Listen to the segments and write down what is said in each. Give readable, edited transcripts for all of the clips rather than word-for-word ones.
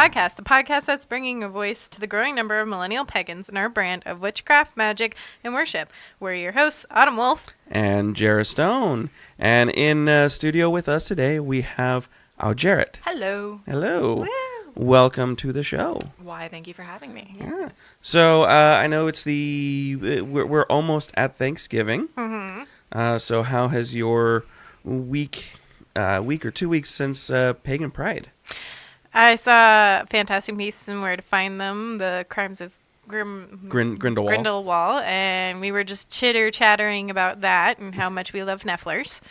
Podcast, the podcast that's bringing a voice to the growing number of millennial pagans in our brand of witchcraft, magic, and worship. We're your hosts, Autumn Wolf and Jera Stone. And in studio with us today, we have Awdjeret. Hello. Hello. Woo. Welcome to the show. Why, thank you for having me. Yeah. So I know it's we're almost at Thanksgiving. Mm-hmm. So how has your week or 2 weeks since Pagan Pride? I saw a fantastic piece in Where to Find Them, the crimes of Grindelwald. Grindelwald, and we were just chitter-chattering about that and how much we love Nefflers.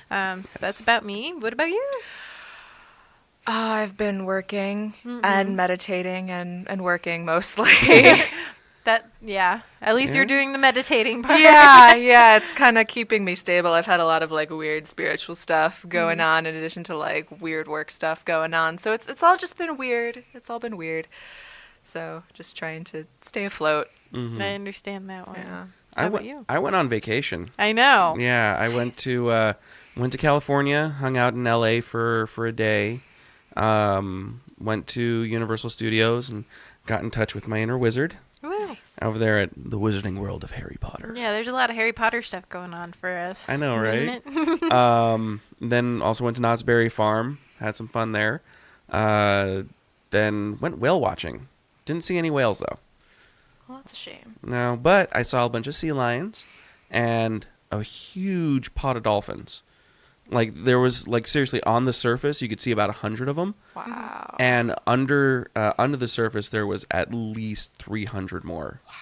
So that's about me. What about you? I've been working and meditating and working mostly. At least you're doing the meditating part. yeah, it's kind of keeping me stable. I've had a lot of like weird spiritual stuff going on in addition to like weird work stuff going on. So it's all just been weird. It's all been weird. So just trying to stay afloat. Mm-hmm. I understand that one. Yeah. How about you? I went on vacation. I know. Yeah, I went to California, hung out in LA for a day. Went to Universal Studios and got in touch with my inner wizard. Woo. Over there at the Wizarding World of Harry Potter. Yeah, there's a lot of Harry Potter stuff going on for us. I know, right? Then also went to Knott's Berry Farm. Had some fun there. Then went whale watching. Didn't see any whales, though. Well, that's a shame. No, but I saw a bunch of sea lions and a huge pod of dolphins. Like, there was, like, seriously, on the surface, you could see about 100 of them. Wow. And under the surface, there was at least 300 more. Wow.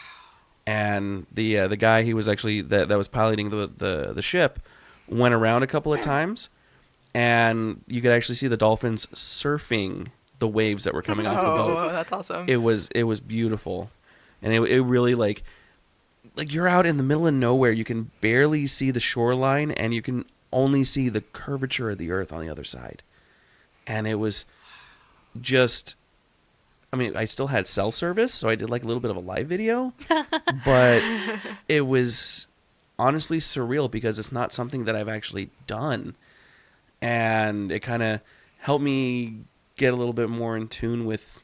And the guy he was actually that was piloting the ship went around a couple of times, and you could actually see the dolphins surfing the waves that were coming off the boat. Oh, that's awesome. It was beautiful, and it really like you're out in the middle of nowhere. You can barely see the shoreline, and you can only see the curvature of the earth on the other side. And it was just, I mean, I still had cell service, so I did like a little bit of a live video, but it was honestly surreal because it's not something that I've actually done. And it kind of helped me get a little bit more in tune with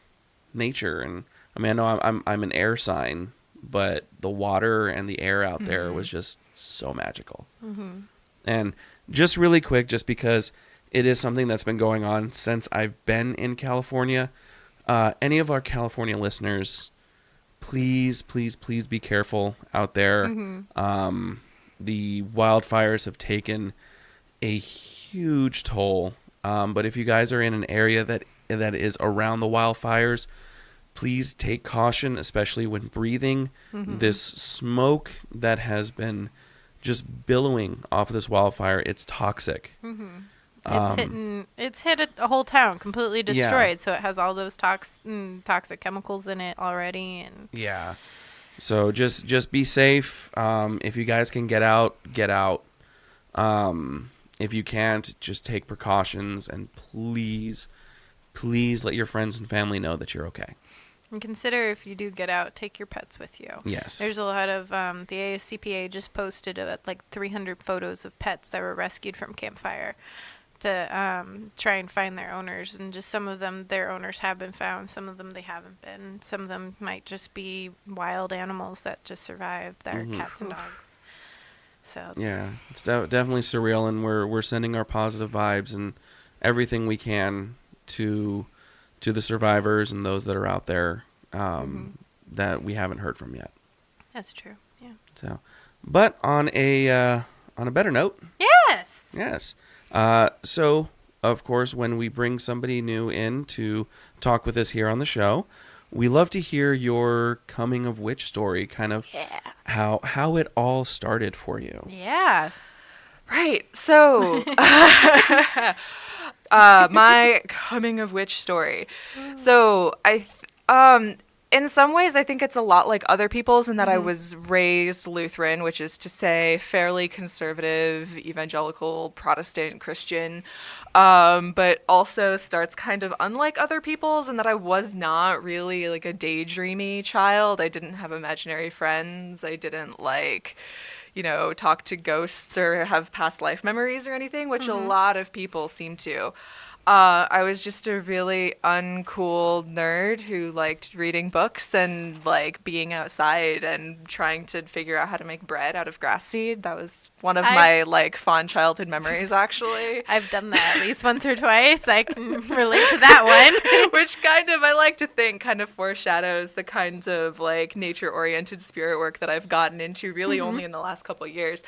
nature. And I mean, I know I'm an air sign, but the water and the air out there was just so magical. Mm-hmm. And just really quick, just because it is something that's been going on since I've been in California. Any of our California listeners, please, please, please be careful out there. Mm-hmm. The wildfires have taken a huge toll. But if you guys are in an area that is around the wildfires, please take caution, especially when breathing. Mm-hmm. This smoke that has been just billowing off of this wildfire, it's toxic. Mm-hmm. It's hit a whole town, completely destroyed. Yeah. So it has all those toxic chemicals in it already. And yeah. So just be safe. If you guys can get out, get out. If you can't, just take precautions, and please let your friends and family know that you're okay. And consider, if you do get out, take your pets with you. Yes. There's a lot of, the ASCPA just posted like 300 photos of pets that were rescued from Camp Fire to try and find their owners. And just some of them, their owners have been found. Some of them, they haven't been. Some of them might just be wild animals that just survived. That are cats and dogs. So yeah, it's definitely surreal, and we're sending our positive vibes and everything we can to the survivors and those that are out there that we haven't heard from yet. That's true. Yeah. So, but on a better note. Yes. Yes. So of course, when we bring somebody new in to talk with us here on the show, we love to hear your coming of witch story, kind of how it all started for you. Yeah. Right. So my coming of witch story. So in some ways, I think it's a lot like other people's in that I was raised Lutheran, which is to say fairly conservative, evangelical, Protestant, Christian, but also starts kind of unlike other people's in that I was not really like a daydreamy child. I didn't have imaginary friends. I didn't talk to ghosts or have past life memories or anything, which a lot of people seem to. I was just a really uncool nerd who liked reading books and like being outside and trying to figure out how to make bread out of grass seed. That was one of my like fond childhood memories, actually. I've done that at least once or twice. I can relate to that one. Which kind of, I like to think, kind of foreshadows the kinds of like nature-oriented spirit work that I've gotten into really only in the last couple of years.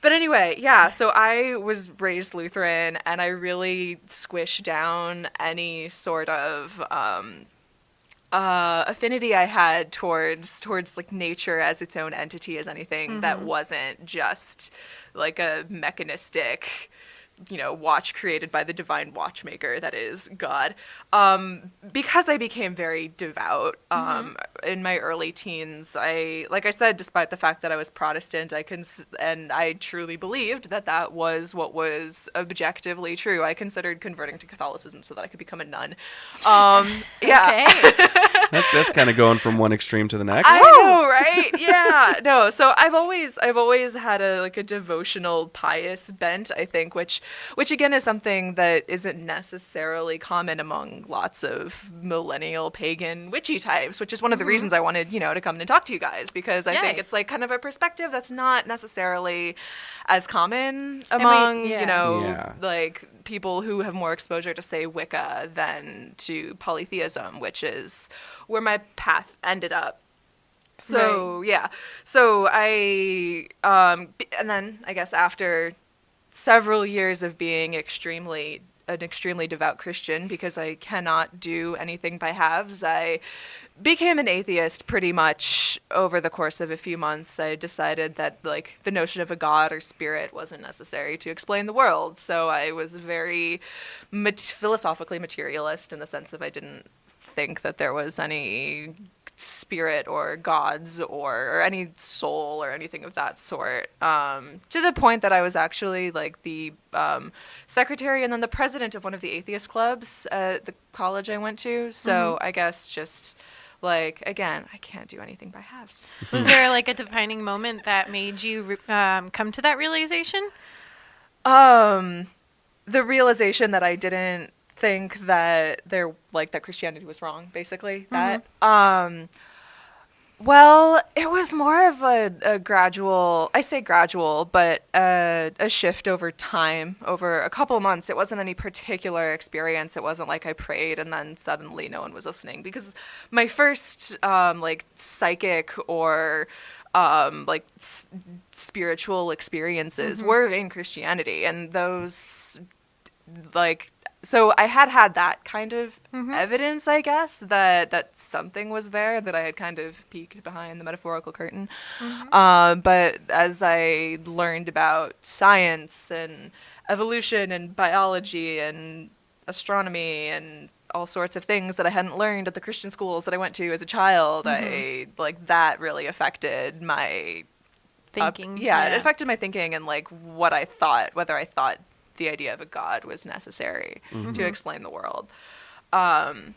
But anyway, yeah, so I was raised Lutheran, and I really squished down any sort of affinity I had towards like nature as its own entity, as anything that wasn't just like a mechanistic, you know, watch created by the divine watchmaker that is God. Because I became very devout in my early teens. Like I said, despite the fact that I was Protestant, and I truly believed that was what was objectively true. I considered converting to Catholicism so that I could become a nun. Yeah. Okay. That's kind of going from one extreme to the next. I know, right? Yeah. No, so I've always had a devotional, pious bent, I think, which again is something that isn't necessarily common among lots of millennial pagan witchy types, which is one of the reasons I wanted, you know, to come and talk to you guys, because I think it's like kind of a perspective that's not necessarily as common among, you know, like people who have more exposure to, say, Wicca than to polytheism, which is where my path ended up. So, yeah. So I, and then I guess after several years of being an extremely devout Christian, because I cannot do anything by halves, I became an atheist pretty much over the course of a few months. I decided that like the notion of a god or spirit wasn't necessary to explain the world. So I was very philosophically materialist in the sense of I didn't think that there was any spirit or gods or any soul or anything of that sort, to the point that I was actually like the secretary and then the president of one of the atheist clubs at the college I went to. So I guess just like, again, I can't do anything by halves. Was there like a defining moment that made you come to that realization? The realization that I didn't think that that Christianity was wrong, basically. That well, it was more of a gradual, I say gradual, but a shift over time, over a couple of months. It wasn't any particular experience. It wasn't like I prayed and then suddenly no one was listening, because my first like psychic or like spiritual experiences were in Christianity, and those like, so I had that kind of evidence, I guess, that something was there, that I had kind of peeked behind the metaphorical curtain. But as I learned about science and evolution and biology and astronomy and all sorts of things that I hadn't learned at the Christian schools that I went to as a child, I like that really affected my thinking. It affected my thinking and like what I thought, whether I thought the idea of a god was necessary to explain the world. And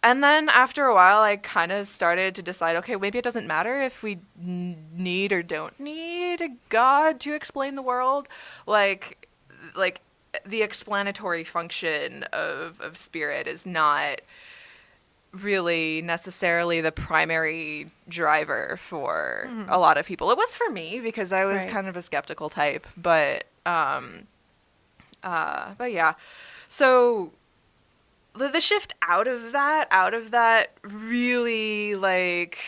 then after a while, I kind of started to decide, okay, maybe it doesn't matter if we need or don't need a god to explain the world. Like the explanatory function of spirit is not really necessarily the primary driver for a lot of people. It was for me, because I was kind of a skeptical type, but yeah, so the shift out of that really like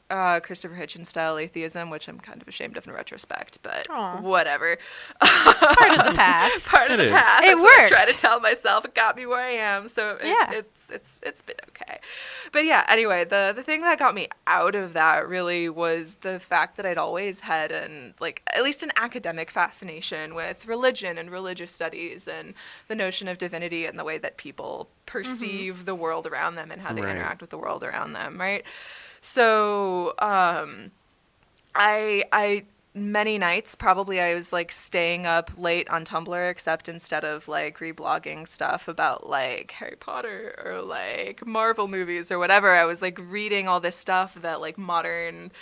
Christopher Hitchens style atheism, which I'm kind of ashamed of in retrospect, but whatever. Part of the path. Part of the path. It worked. I try to tell myself it got me where I am, so it's been okay. But yeah, anyway, the thing that got me out of that really was the fact that I'd always had at least an academic fascination with religion and religious studies and the notion of divinity and the way that people perceive the world around them and how they interact with the world around them, right? So I many nights probably I was like staying up late on Tumblr, except instead of like reblogging stuff about like Harry Potter or like Marvel movies or whatever, I was like reading all this stuff that like modern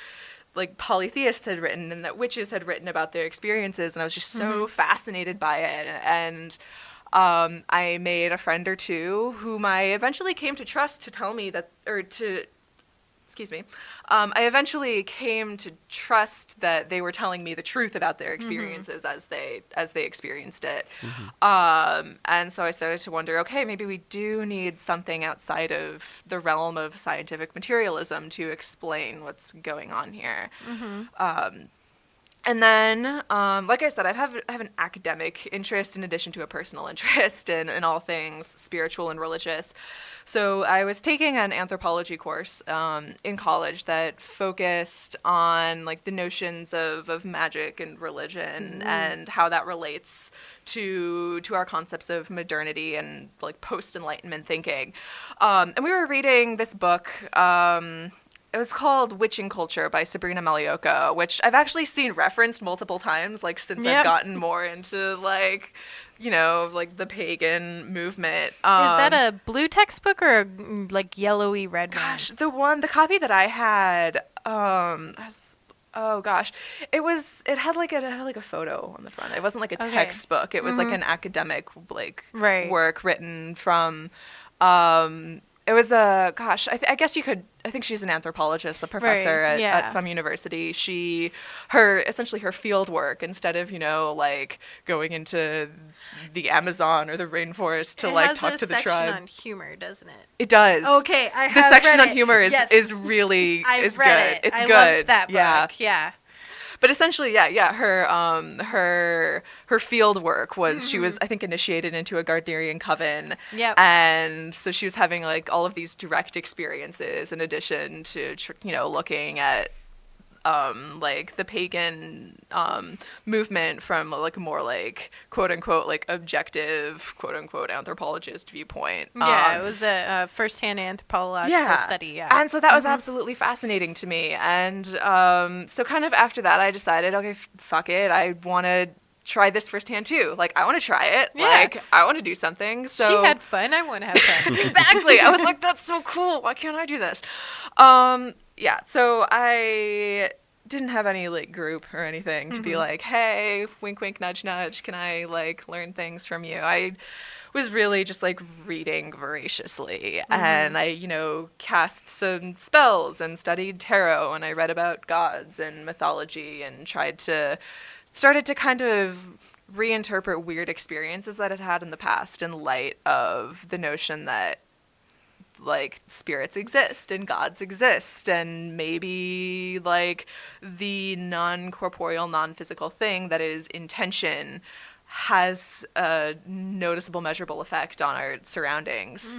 like polytheists had written and that witches had written about their experiences, and I was just so fascinated by it. And I made a friend or two whom I eventually came to trust to tell me that, excuse me. I eventually came to trust that they were telling me the truth about their experiences as they experienced it. And so I started to wonder, okay, maybe we do need something outside of the realm of scientific materialism to explain what's going on here. And then, like I said, I have an academic interest in addition to a personal interest in all things spiritual and religious. So I was taking an anthropology course in college that focused on like the notions of magic and religion and how that relates to our concepts of modernity and like post-Enlightenment thinking. And we were reading this book. It was called Witching Culture by Sabrina Malioka, which I've actually seen referenced multiple times, like since I've gotten more into like, you know, like the pagan movement. Is that a blue textbook or a like yellowy red one? The copy that I had, it had like a photo on the front. It wasn't like a textbook. It was like an academic like work written from. It was I guess you could. I think she's an anthropologist, the professor at some university. Essentially her field work, instead of, you know, like going into the Amazon or the rainforest to like talk to the tribe. It has a section on humor, doesn't it? It does. Okay, the section on humor is really good. It's good. I loved that book. Yeah. But essentially, her field work was she was, I think, initiated into a Gardnerian coven. Yep. And so she was having like all of these direct experiences in addition to, you know, looking at like the pagan movement from like a more like quote unquote like objective quote unquote anthropologist viewpoint. It was a first-hand anthropological study. Yeah, and so that was absolutely fascinating to me. And so kind of after that, I decided, okay, fuck it, I want to try this firsthand too. Like, I want to try it. Yeah. Like, I want to do something. So she had fun. I want to have fun. Exactly. I was like, that's so cool. Why can't I do this? So I didn't have any like group or anything to be like, hey, wink, wink, nudge, nudge. Can I like learn things from you? I was really just like reading voraciously, and I, you know, cast some spells and studied tarot, and I read about gods and mythology and started to kind of reinterpret weird experiences that I'd had in the past in light of the notion that like spirits exist and gods exist, and maybe like the non-corporeal, non-physical thing that is intention has a noticeable, measurable effect on our surroundings.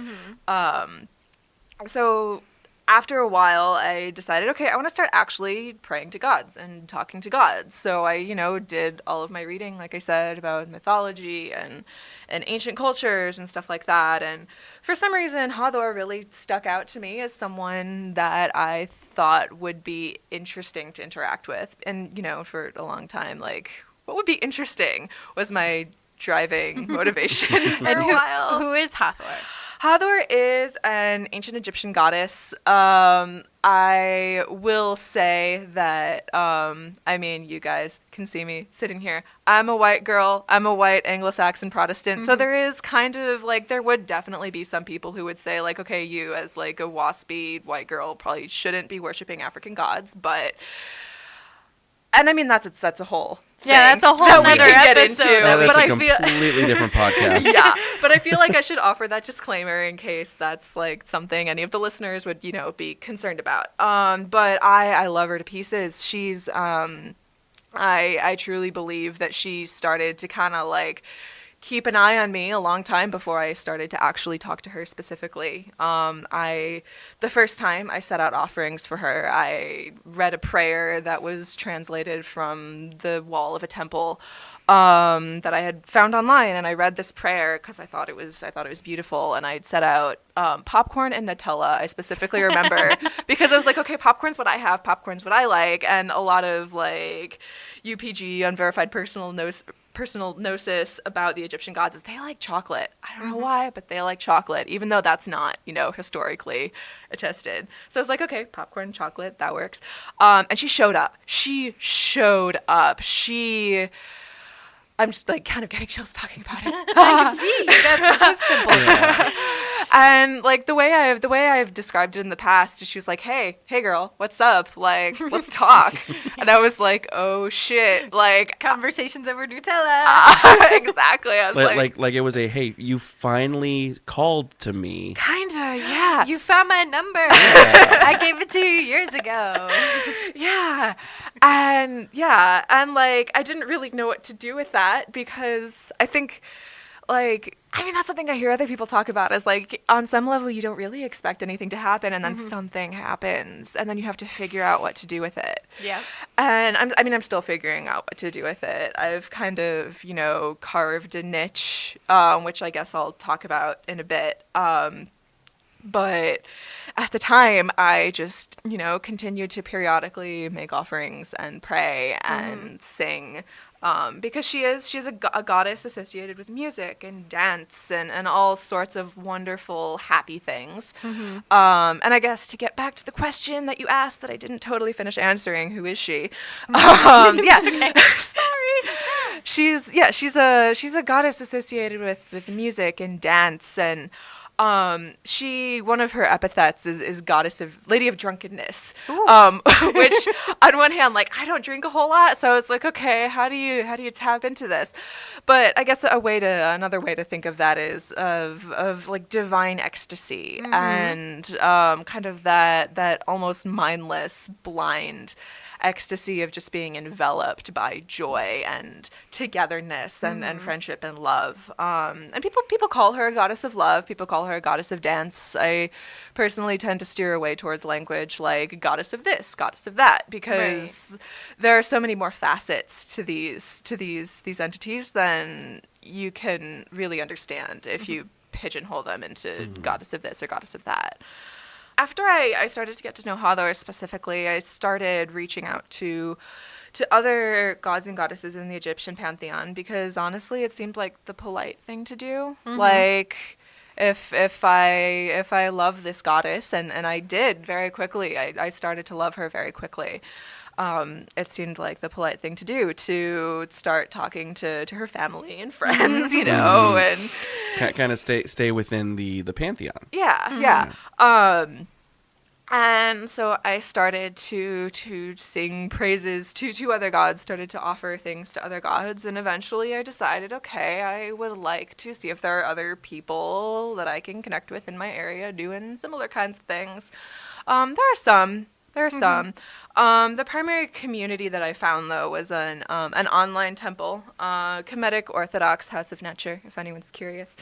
So after a while, I decided, okay, I want to start actually praying to gods and talking to gods. So I, you know, did all of my reading, like I said, about mythology and ancient cultures and stuff like that. And for some reason, Hador really stuck out to me as someone that I thought would be interesting to interact with. And, you know, for a long time, like, what would be interesting was my driving motivation for a while. Who is Hathor? Hathor is an ancient Egyptian goddess. I will say that, I mean, you guys can see me sitting here. I'm a white girl. I'm a white Anglo-Saxon Protestant. So there is kind of like, there would definitely be some people who would say like, okay, you as like a waspy white girl probably shouldn't be worshiping African gods. But, and I mean, that's a whole thing that's a whole that we other can episode. get into. That's but a completely different podcast. Yeah, but I feel like I should offer that disclaimer in case that's like something any of the listeners would, you know, be concerned about. But I love her to pieces. She's I truly believe that she started to kind of like keep an eye on me a long time before I started to actually talk to her specifically. The first time I set out offerings for her, I read a prayer that was translated from the wall of a temple that I had found online, and I read this prayer because I thought it was beautiful, and I'd set out popcorn and Nutella. I specifically remember because I was like, okay, popcorn's what I have, popcorn's what I like, and a lot of like UPG, unverified personal gnosis about the Egyptian gods is they like chocolate. I don't know why, but they like chocolate, even though that's not, you know, historically attested. So I was like, okay, popcorn, chocolate, that works. And she showed up. She I'm just like kind of getting chills talking about it. I can see that's such a simple. Yeah. And like the way I've described it in the past is she was like, hey girl, what's up? Like, let's talk. And I was like, oh shit, like Conversations over Nutella. exactly. I was Like it was a, hey, you finally called to me. kinda, yeah. You found my number. I gave it to you years ago. Yeah. And like I didn't really know what to do with that because I think like I mean that's something I hear other people talk about is like on some level you don't really expect anything to happen and then something happens and then you have to figure out what to do with it. Yeah. And I'm still figuring out what to do with it. I've kind of, carved a niche, which I guess I'll talk about in a bit. But at the time, I just, continued to periodically make offerings and pray and sing. Because she's a goddess associated with music and dance and all sorts of wonderful, happy things. And I guess to get back to the question that you asked that I didn't totally finish answering, who is she? Yeah, sorry. She's a goddess associated with music and dance and one of her epithets is Lady of Drunkenness, which on one hand, like I don't drink a whole lot, so it's like, okay, how do you tap into this? But I guess another way to think of that is of like divine ecstasy and kind of that almost mindless, blind ecstasy of just being enveloped by joy and togetherness and friendship and love. And people call her a goddess of love. People call her a goddess of dance. I personally tend to steer away towards language like goddess of this, goddess of that, because there are so many more facets to these entities than you can really understand if you pigeonhole them into goddess of this or goddess of that. After I started to get to know Hathor specifically, I started reaching out to other gods and goddesses in the Egyptian pantheon because honestly, it seemed like the polite thing to do. Like, if I love this goddess, and I did very quickly, I started to love her very quickly. It seemed like the polite thing to do to start talking to her family and friends, and Kind of stay within the pantheon. yeah. And so I started to sing praises to other gods, started to offer things to other gods, and eventually I decided, okay, I would like to see if there are other people that I can connect with in my area doing similar kinds of things. There are some. The primary community that I found, though, was an online temple, Kemetic Orthodox House of Nature, if anyone's curious.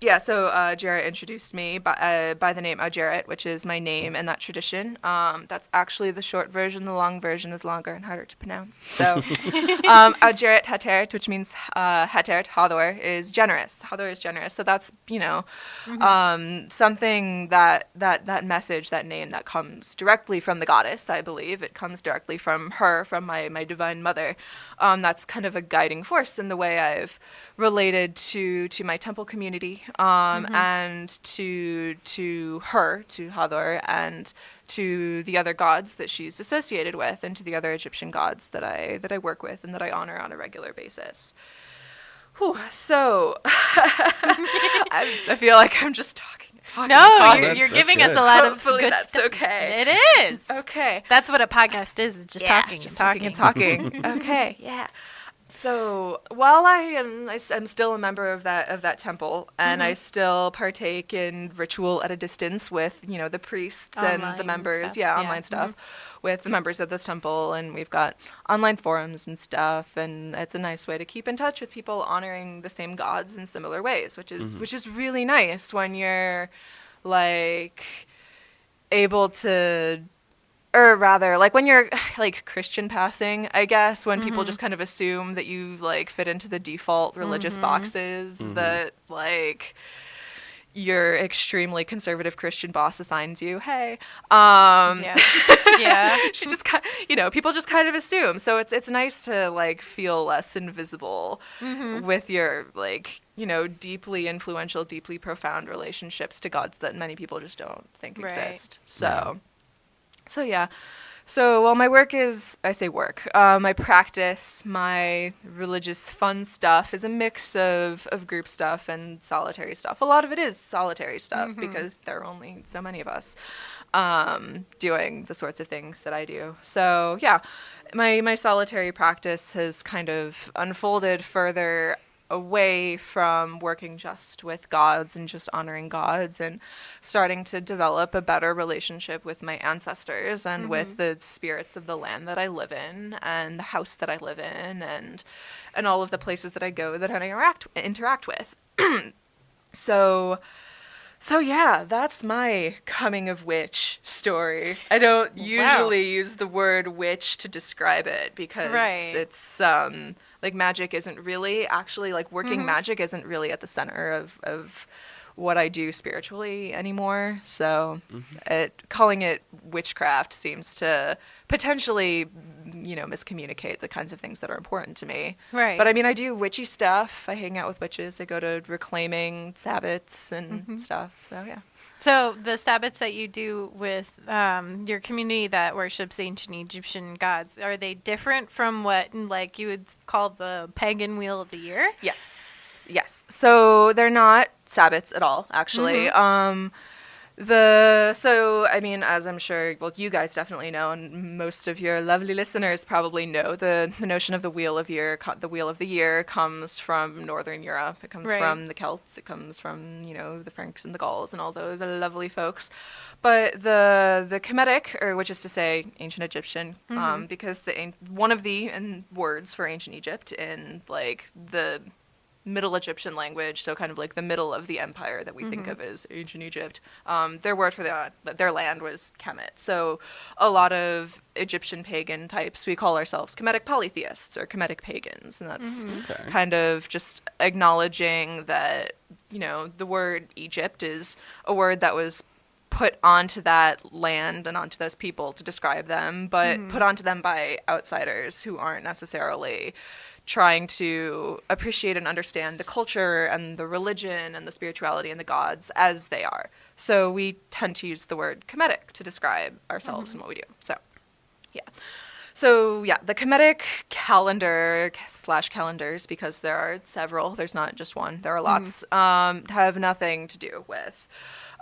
Jera introduced me by the name Awdjeret, which is my name in that tradition. That's actually the short version. The long version is longer and harder to pronounce. So, Awdjeret Hateret, which means Hateret, Hathor, is generous. Hathor is generous. So that's, something that message, that name, that comes directly from the goddess, I believe. It comes directly from her, from my divine mother. That's kind of a guiding force in the way I've related to my temple community, and to her, to Hathor, and to the other gods that she's associated with, and to the other Egyptian gods that I work with and that I honor on a regular basis. Whew, so I feel like I'm just talking. You're giving us a lot of Hopefully good that's stuff. okay. It is. Okay. That's what a podcast is just talking Just and talking and talking. Okay, yeah. So while I'm still a member of that temple, and I still partake in ritual at a distance with the priests Online and the members, stuff. online stuff, with the members of this temple, and we've got online forums and stuff, and it's a nice way to keep in touch with people honoring the same gods in similar ways, which is really nice when you're like able to. Or rather, like when you're like Christian passing, I guess, when people just kind of assume that you like fit into the default religious boxes that like your extremely conservative Christian boss assigns you. Hey, Yeah. she just people just kind of assume. So it's nice to like feel less invisible with your like deeply influential, deeply profound relationships to gods that many people just don't think exist. So yeah. So, well, my work is, I say work, my practice, my religious fun stuff is a mix of group stuff and solitary stuff. A lot of it is solitary stuff because there are only so many of us doing the sorts of things that I do. So, yeah, my solitary practice has kind of unfolded further away from working just with gods and just honoring gods and starting to develop a better relationship with my ancestors and with the spirits of the land that I live in and the house that I live in and all of the places that I go that I interact with. So yeah, that's my coming of witch story. I don't usually use the word witch to describe it because it's like magic isn't really actually like working magic isn't really at the center of what I do spiritually anymore. So calling it witchcraft seems to potentially, miscommunicate the kinds of things that are important to me. Right. But I mean, I do witchy stuff. I hang out with witches. I go to reclaiming sabbats and stuff. So yeah. So the sabbats that you do with your community that worships ancient Egyptian gods, are they different from what like you would call the pagan wheel of the year? Yes. So they're not sabbats at all, actually. So I mean, as I'm sure, well, you guys definitely know, and most of your lovely listeners probably know, the notion of the wheel of the year comes from Northern Europe. It comes from the Celts. It comes from the Franks and the Gauls and all those lovely folks. But the Kemetic, or which is to say ancient Egyptian, because one of the words for ancient Egypt in like the Middle Egyptian language, so kind of like the middle of the empire that we think of as ancient Egypt. Their word for their land was Kemet. So a lot of Egyptian pagan types, we call ourselves Kemetic polytheists or Kemetic pagans. And that's kind of just acknowledging that, the word Egypt is a word that was put onto that land and onto those people to describe them, but put onto them by outsiders who aren't necessarily trying to appreciate and understand the culture and the religion and the spirituality and the gods as they are. So we tend to use the word Kemetic to describe ourselves and what we do. So yeah, the Kemetic calendar / calendars, because there are several, there's not just one, there are lots, have nothing to do with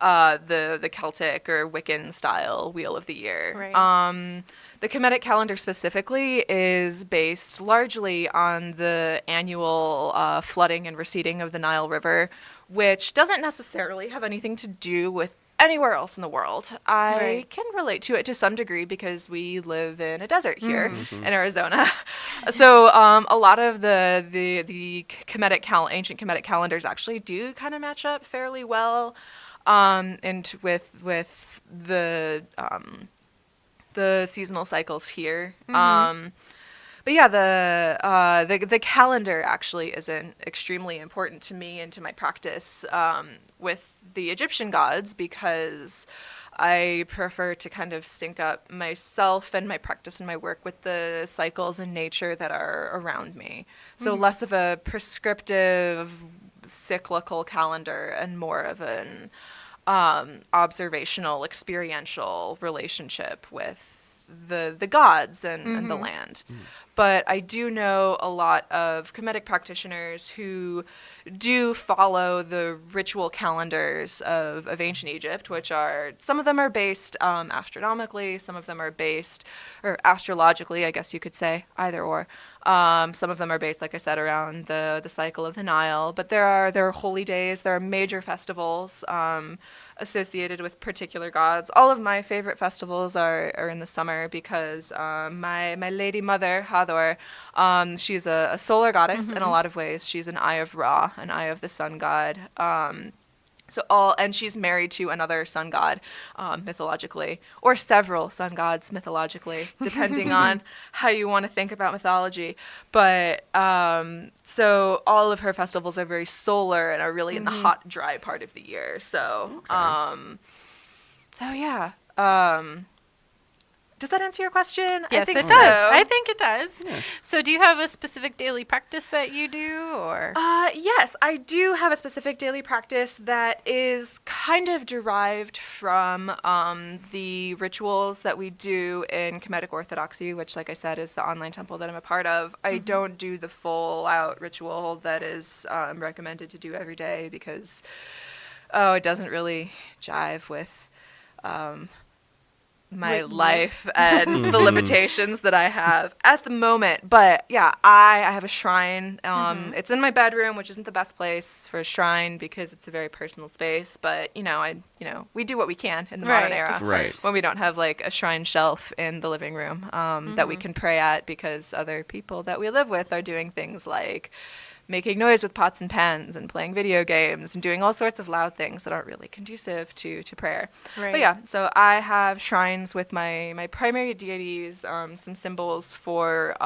the Celtic or Wiccan style Wheel of the Year. Right. The Kemetic calendar specifically is based largely on the annual flooding and receding of the Nile River, which doesn't necessarily have anything to do with anywhere else in the world. I can relate to it to some degree because we live in a desert here in Arizona. So a lot of the Kemetic ancient Kemetic calendars actually do kind of match up fairly well, and with the seasonal cycles here. But yeah, the calendar actually isn't extremely important to me and to my practice with the Egyptian gods because I prefer to kind of sync up myself and my practice and my work with the cycles and nature that are around me. So less of a prescriptive cyclical calendar and more of an observational, experiential relationship with the gods and the land. But I do know a lot of Kemetic practitioners who do follow the ritual calendars of ancient Egypt, which are, some of them are based astronomically, some of them are based, or astrologically, I guess you could say, either or. Some of them are based, like I said, around the cycle of the Nile. But there are holy days, there are major festivals associated with particular gods. All of my favorite festivals are in the summer because my lady mother, Hathor, she's a solar goddess in a lot of ways. She's an eye of Ra, an eye of the sun god. And she's married to another sun god, mythologically, or several sun gods mythologically, depending on how you want to think about mythology. But so all of her festivals are very solar and are really in the hot, dry part of the year. So, so yeah. Does that answer your question? Yes, I think it so. does. I think it does. Yeah. So do you have a specific daily practice that you do, or? Yes, I do have a specific daily practice that is kind of derived from the rituals that we do in Kemetic Orthodoxy, which, like I said, is the online temple that I'm a part of. I don't do the full-out ritual that is recommended to do every day because, it doesn't really jive with my life and the limitations that I have at the moment. But yeah, I have a shrine. It's in my bedroom, which isn't the best place for a shrine because it's a very personal space. But we do what we can in the modern era, Right. when we don't have like a shrine shelf in the living room that we can pray at because other people that we live with are doing things like making noise with pots and pans and playing video games and doing all sorts of loud things that aren't really conducive to prayer. Right. But yeah, so I have shrines with my primary deities, some symbols for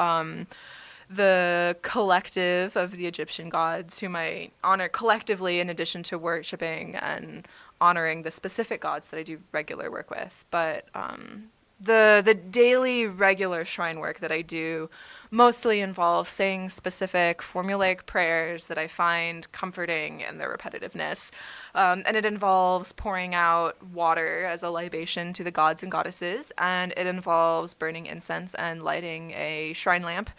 the collective of the Egyptian gods, whom I honor collectively in addition to worshiping and honoring the specific gods that I do regular work with. But the daily regular shrine work that I do mostly involve saying specific formulaic prayers that I find comforting in their repetitiveness. And it involves pouring out water as a libation to the gods and goddesses, and it involves burning incense and lighting a shrine lamp,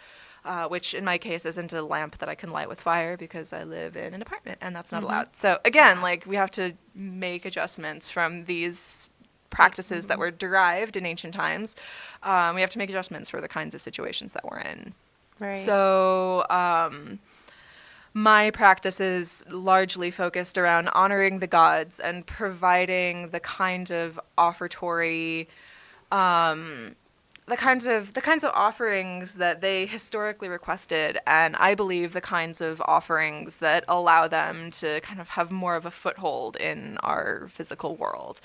which in my case isn't a lamp that I can light with fire because I live in an apartment and that's not allowed. So again, like we have to make adjustments from these practices that were derived in ancient times. We have to make adjustments for the kinds of situations that we're in. Right. So my practice is largely focused around honoring the gods and providing the kind of offertory, the kinds of offerings that they historically requested, and I believe the kinds of offerings that allow them to kind of have more of a foothold in our physical world.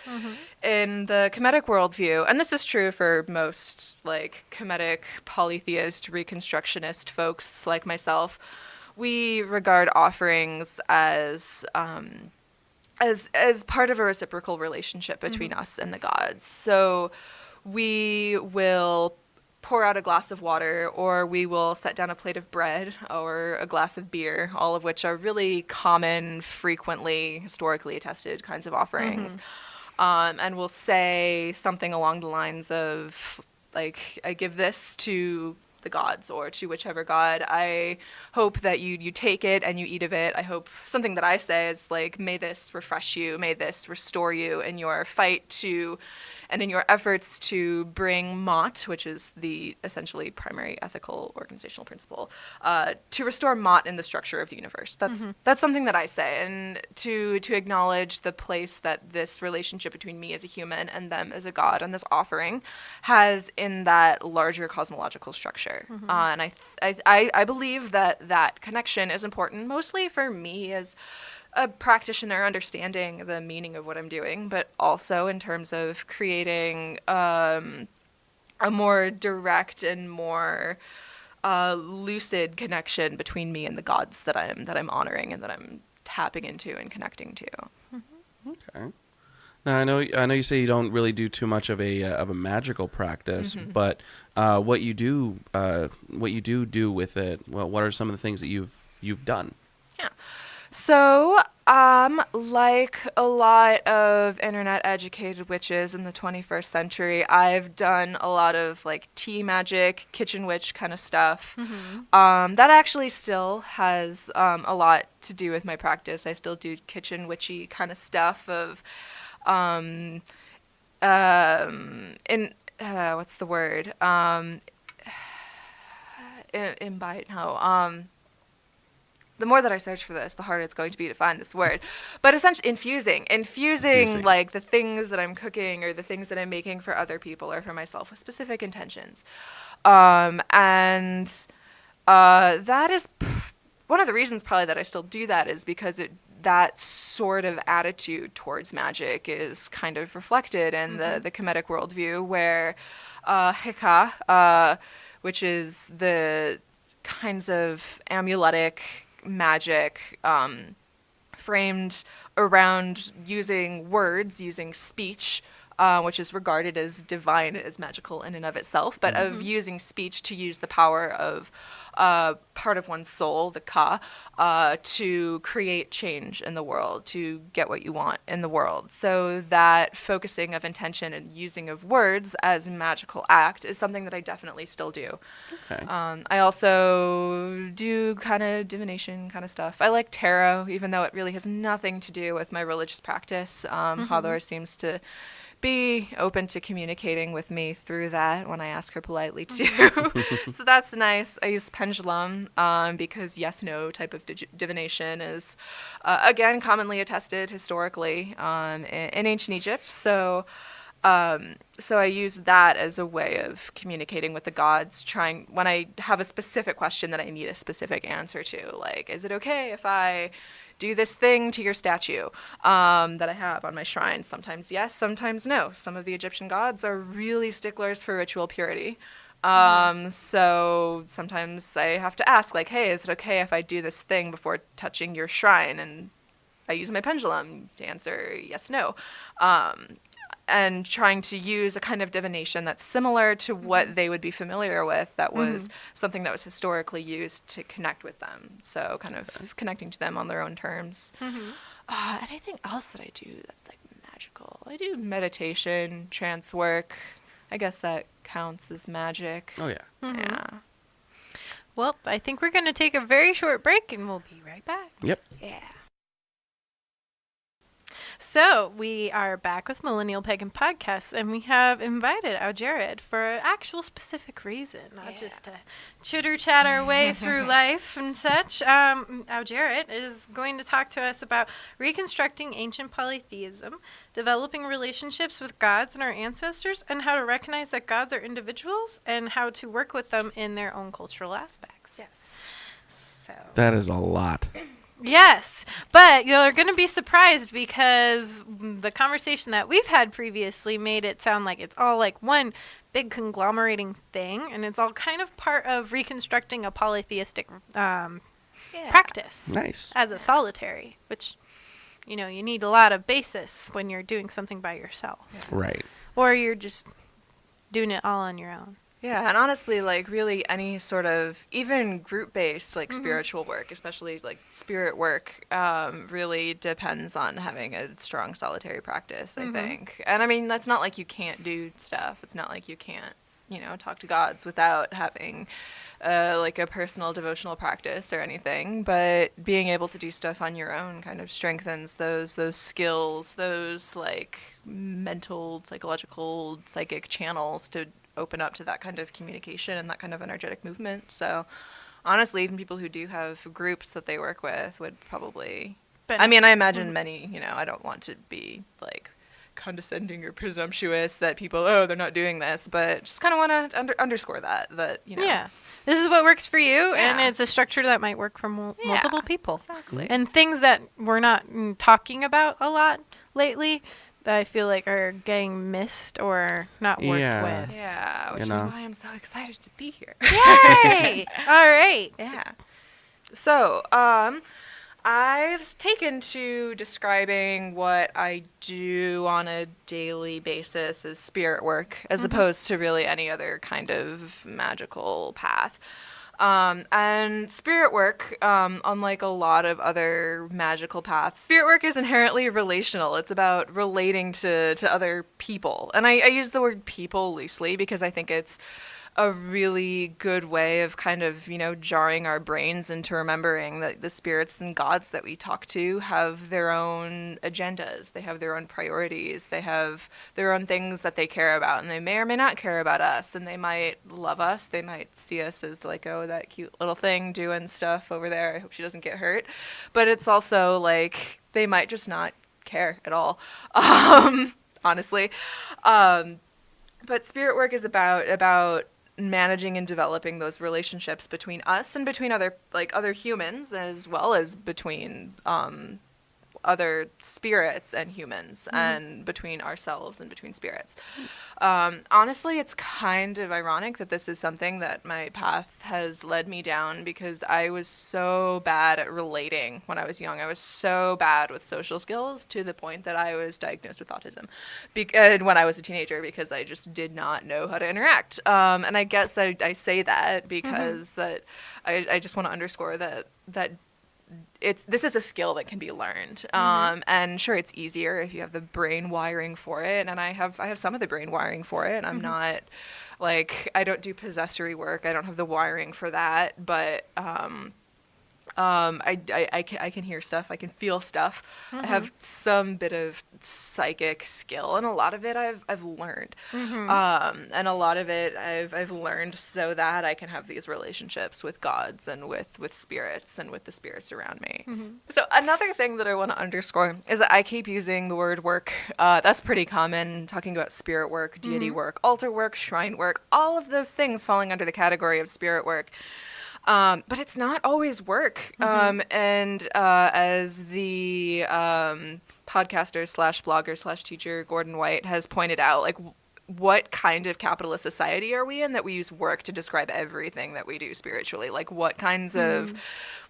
In the Kemetic worldview, and this is true for most like Kemetic polytheist reconstructionist folks like myself, we regard offerings as part of a reciprocal relationship between us and the gods. So we will pour out a glass of water, or we will set down a plate of bread or a glass of beer, all of which are really common, frequently, historically attested kinds of offerings. And we'll say something along the lines of, like, I give this to the gods or to whichever god. I hope that you take it and you eat of it. I hope something that I say is like, may this refresh you, may this restore you in your fight to and in your efforts to bring Mot, which is the essentially primary ethical organizational principle, to restore Mot in the structure of the universe. That's something that I say, and to acknowledge the place that this relationship between me as a human and them as a god and this offering has in that larger cosmological structure. And I believe that connection is important, mostly for me as a practitioner understanding the meaning of what I'm doing, but also in terms of creating a more direct and more lucid connection between me and the gods that I'm honoring and that I'm tapping into and connecting to. Okay. Now I know you say you don't really do too much of a magical practice, but what you do with it. Well, what are some of the things that you've done? Yeah. So, like a lot of internet-educated witches in the 21st century, I've done a lot of, like, tea magic, kitchen witch kind of stuff. That actually still has a lot to do with my practice. I still do kitchen witchy kind of stuff of, what's the word? Imbibe? No. The more that I search for this, the harder it's going to be to find this word. But essentially, infusing like the things that I'm cooking or the things that I'm making for other people or for myself with specific intentions. And that is one of the reasons probably that I still do that is because that sort of attitude towards magic is kind of reflected in the Kemetic worldview, where Heka, which is the kinds of amuletic magic framed around using words, using speech, which is regarded as divine, as magical in and of itself, but of using speech to use the power of part of one's soul, the ka, to create change in the world, to get what you want in the world. So that focusing of intention and using of words as a magical act is something that I definitely still do. Okay. I also do kind of divination kind of stuff. I like tarot, even though it really has nothing to do with my religious practice. Hadar seems to be open to communicating with me through that when I ask her politely to. So that's nice. I use pendulum because yes-no type of divination is, again, commonly attested historically in ancient Egypt. So I use that as a way of communicating with the gods, when I have a specific question that I need a specific answer to, like, is it okay if I do this thing to your statue that I have on my shrine? Sometimes yes, sometimes no. Some of the Egyptian gods are really sticklers for ritual purity. So sometimes I have to ask, like, hey, is it okay if I do this thing before touching your shrine? And I use my pendulum to answer yes, no. And trying to use a kind of divination that's similar to what they would be familiar with, that was something that was historically used to connect with them. So kind of connecting to them on their own terms. Anything else that I do that's like magical? I do meditation, trance work. I guess that counts as magic. Oh, yeah. Yeah. Well, I think we're going to take a very short break and we'll be right back. Yep. Yeah. So we are back with Millennial Pagan Podcast, and we have invited Awdjeret for an actual specific reason, not just to chitter chat our way through life and such. Awdjeret is going to talk to us about reconstructing ancient polytheism, developing relationships with gods and our ancestors, and how to recognize that gods are individuals and how to work with them in their own cultural aspects. Yes. So That is a lot. yes, but you're going to be surprised because the conversation that we've had previously made it sound like it's all like one big conglomerating thing, and it's all kind of part of reconstructing a polytheistic practice Nice. as a solitary, which, you know, you need a lot of basis when you're doing something by yourself. Right. Or you're just doing it all on your own. Yeah, and honestly, like, really any sort of, even group-based, like, spiritual work, especially, like, spirit work, really depends on having a strong solitary practice, I think. And, I mean, that's not like you can't do stuff. It's not like you can't, you know, talk to gods without having, like, a personal devotional practice or anything. But being able to do stuff on your own kind of strengthens those skills, those, like, mental, psychological, psychic channels to open up to that kind of communication and that kind of energetic movement. So honestly, even people who do have groups that they work with would probably, I mean, I imagine many, you know, I don't want to be like condescending or presumptuous that people, they're not doing this, but just kind of want to underscore that, you know. Yeah. This is what works for you, and it's a structure that might work for multiple people. Exactly. And things that we're not talking about a lot lately that I feel like are getting missed or not worked with. Yeah, which is why I'm so excited to be here. Yay! All right. Yeah. So, I've taken to describing what I do on a daily basis as spirit work, as opposed to really any other kind of magical path. And spirit work, unlike a lot of other magical paths, spirit work is inherently relational. It's about relating to other people. And I use the word people loosely because I think it's a really good way of kind of, you know, jarring our brains into remembering that the spirits and gods that we talk to have their own agendas. They have their own priorities. They have their own things that they care about, and they may or may not care about us, and they might love us. They might see us as like, oh, that cute little thing doing stuff over there. I hope she doesn't get hurt. But it's also like they might just not care at all, honestly. But spirit work is about managing and developing those relationships between us and between other humans, as well as between other spirits and humans, and between ourselves and between spirits. Honestly, it's kind of ironic that this is something that my path has led me down, because I was so bad at relating when I was young. I was so bad with social skills to the point that I was diagnosed with autism when I was a teenager, because I just did not know how to interact. And I guess I say that because that I just want to underscore that this is a skill that can be learned. And sure, it's easier if you have the brain wiring for it, and I have some of the brain wiring for it. I'm not like, I don't do possessory work. I don't have the wiring for that, but I can hear stuff. I can feel stuff. I have some bit of psychic skill, and a lot of it I've learned. And a lot of it I've learned so that I can have these relationships with gods and with spirits and with the spirits around me. So another thing that I want to underscore is that I keep using the word work. That's pretty common, talking about spirit work, deity work, altar work, shrine work, all of those things falling under the category of spirit work. But it's not always work. And as the podcaster / blogger / teacher Gordon White has pointed out, like, what kind of capitalist society are we in that we use work to describe everything that we do spiritually? Like, what kinds of,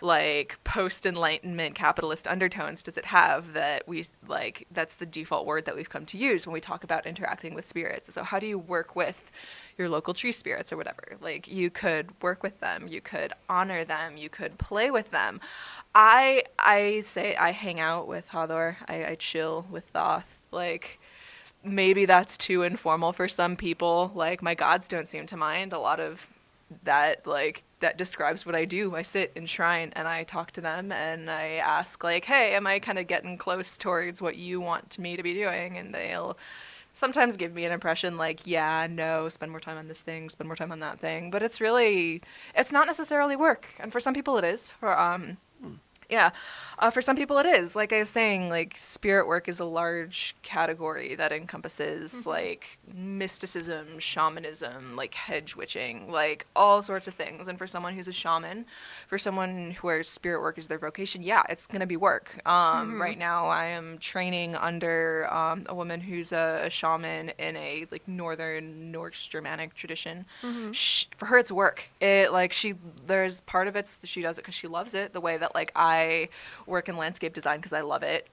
like, post-enlightenment capitalist undertones does it have that we, like, that's the default word that we've come to use when we talk about interacting with spirits? So how do you work with your local tree spirits or whatever? Like, you could work with them, you could honor them, you could play with them. I say I hang out with Hathor, I chill with Thoth. Like, maybe that's too informal for some people. Like, my gods don't seem to mind a lot of that. Like, that describes what I do. I sit in shrine and I talk to them and I ask, like, hey, am I kind of getting close towards what you want me to be doing? And they'll sometimes give me an impression like, yeah, no, spend more time on this thing, spend more time on that thing. But it's not necessarily work. And for some people it is. For some people it is. Like I was saying, like, spirit work is a large category that encompasses like mysticism, shamanism, like hedge witching, like all sorts of things. And for someone who's a shaman, for someone where spirit work is their vocation, yeah, it's going to be work. Right now I am training under a woman who's a shaman in a like northern Norse Germanic tradition. For her it's work. There's part of it she does it because she loves it, the way that like I work in landscape design because I love it.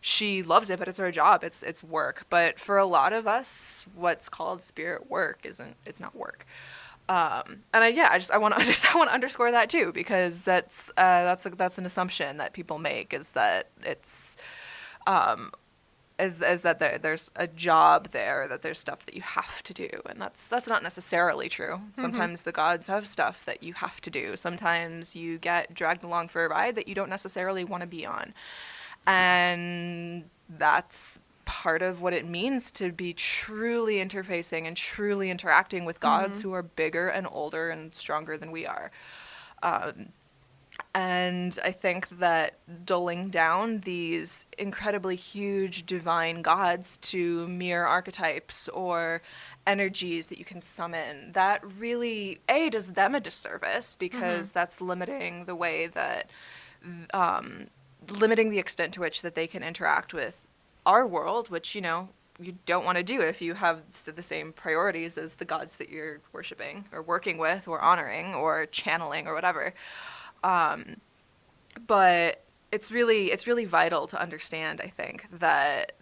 She loves it, but it's her job. It's work. But for a lot of us, what's called spirit work it's not work. I want to underscore that too, because that's an assumption that people make, is that it's is that there's a job there, that there's stuff that you have to do, and that's not necessarily true. Sometimes the gods have stuff that you have to do. Sometimes you get dragged along for a ride that you don't necessarily want to be on, and that's part of what it means to be truly interfacing and truly interacting with gods who are bigger and older and stronger than we are. And I think that dulling down these incredibly huge divine gods to mere archetypes or energies that you can summon, that really, does them a disservice, because that's limiting the way that, limiting the extent to which that they can interact with our world, which, you know, you don't want to do if you have the same priorities as the gods that you're worshiping or working with or honoring or channeling or whatever. But it's really vital to understand, I think, that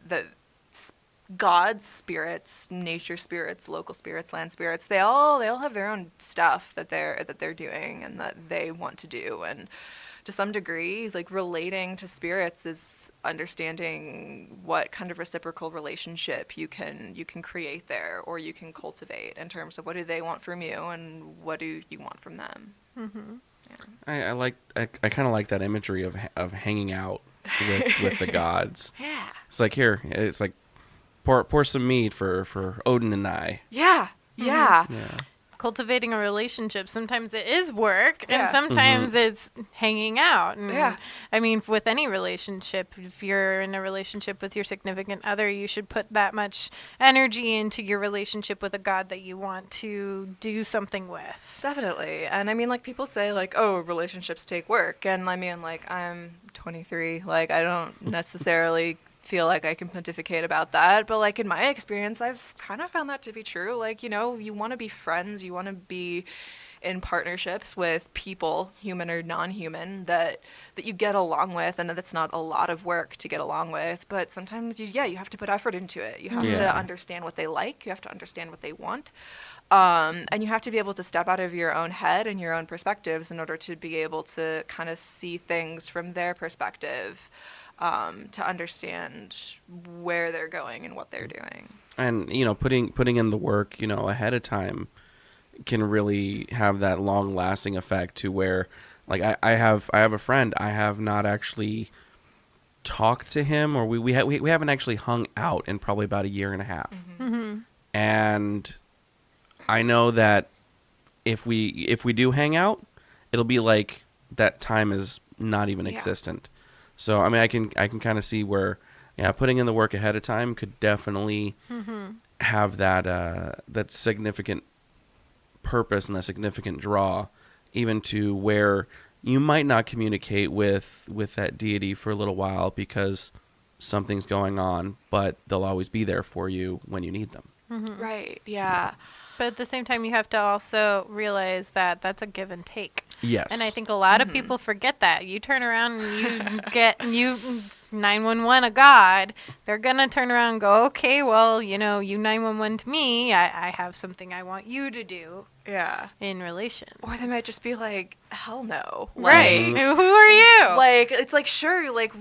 gods, spirits, nature spirits, local spirits, land spirits, they all have their own stuff that they're doing and that they want to do. And to some degree, like, relating to spirits is understanding what kind of reciprocal relationship you can create there, or you can cultivate, in terms of what do they want from you and what do you want from them. I kind of like that imagery of hanging out with the gods. Yeah. It's like, here, it's like pour some mead for Odin and I. Yeah. Yeah. cultivating a relationship, sometimes it is work, Yeah. and sometimes it's hanging out. And Yeah. I mean, with any relationship, if you're in a relationship with your significant other, you should put that much energy into your relationship with a God that you want to do something with. Definitely. And I mean, like, people say, like, oh, relationships take work. And I mean, like, I'm 23. Like, I don't necessarily feel like I can pontificate about that. But, like, in my experience, I've kind of found that to be true. Like, you know, you want to be friends, you want to be in partnerships with people, human or non-human, that you get along with, and that's not a lot of work to get along with. But sometimes, you have to put effort into it. You have to understand what they like. You have to understand what they want. And you have to be able to step out of your own head and your own perspectives in order to be able to kind of see things from their perspective, to understand where they're going and what they're doing. And, you know, putting in the work, you know, ahead of time can really have that long lasting effect to where, like, I have a friend, I have not actually talked to him, or we haven't actually hung out in probably about a year and a half. Mm-hmm. And I know that if we do hang out, it'll be like that time is not even existent. So I mean, I can kind of see where, putting in the work ahead of time could definitely have that significant purpose and that significant draw, even to where you might not communicate with that deity for a little while because something's going on, but they'll always be there for you when you need them. Mm-hmm. Right. Yeah. But at the same time, you have to also realize that that's a give and take. Yes. And I think a lot of people forget that. You turn around and you get 911 a God, they're going to turn around and go, okay, well, you 911 to me, I have something I want you to do. Yeah. In relation. Or they might just be like, hell no. Right. Like, who are you? Like, it's like, sure, like,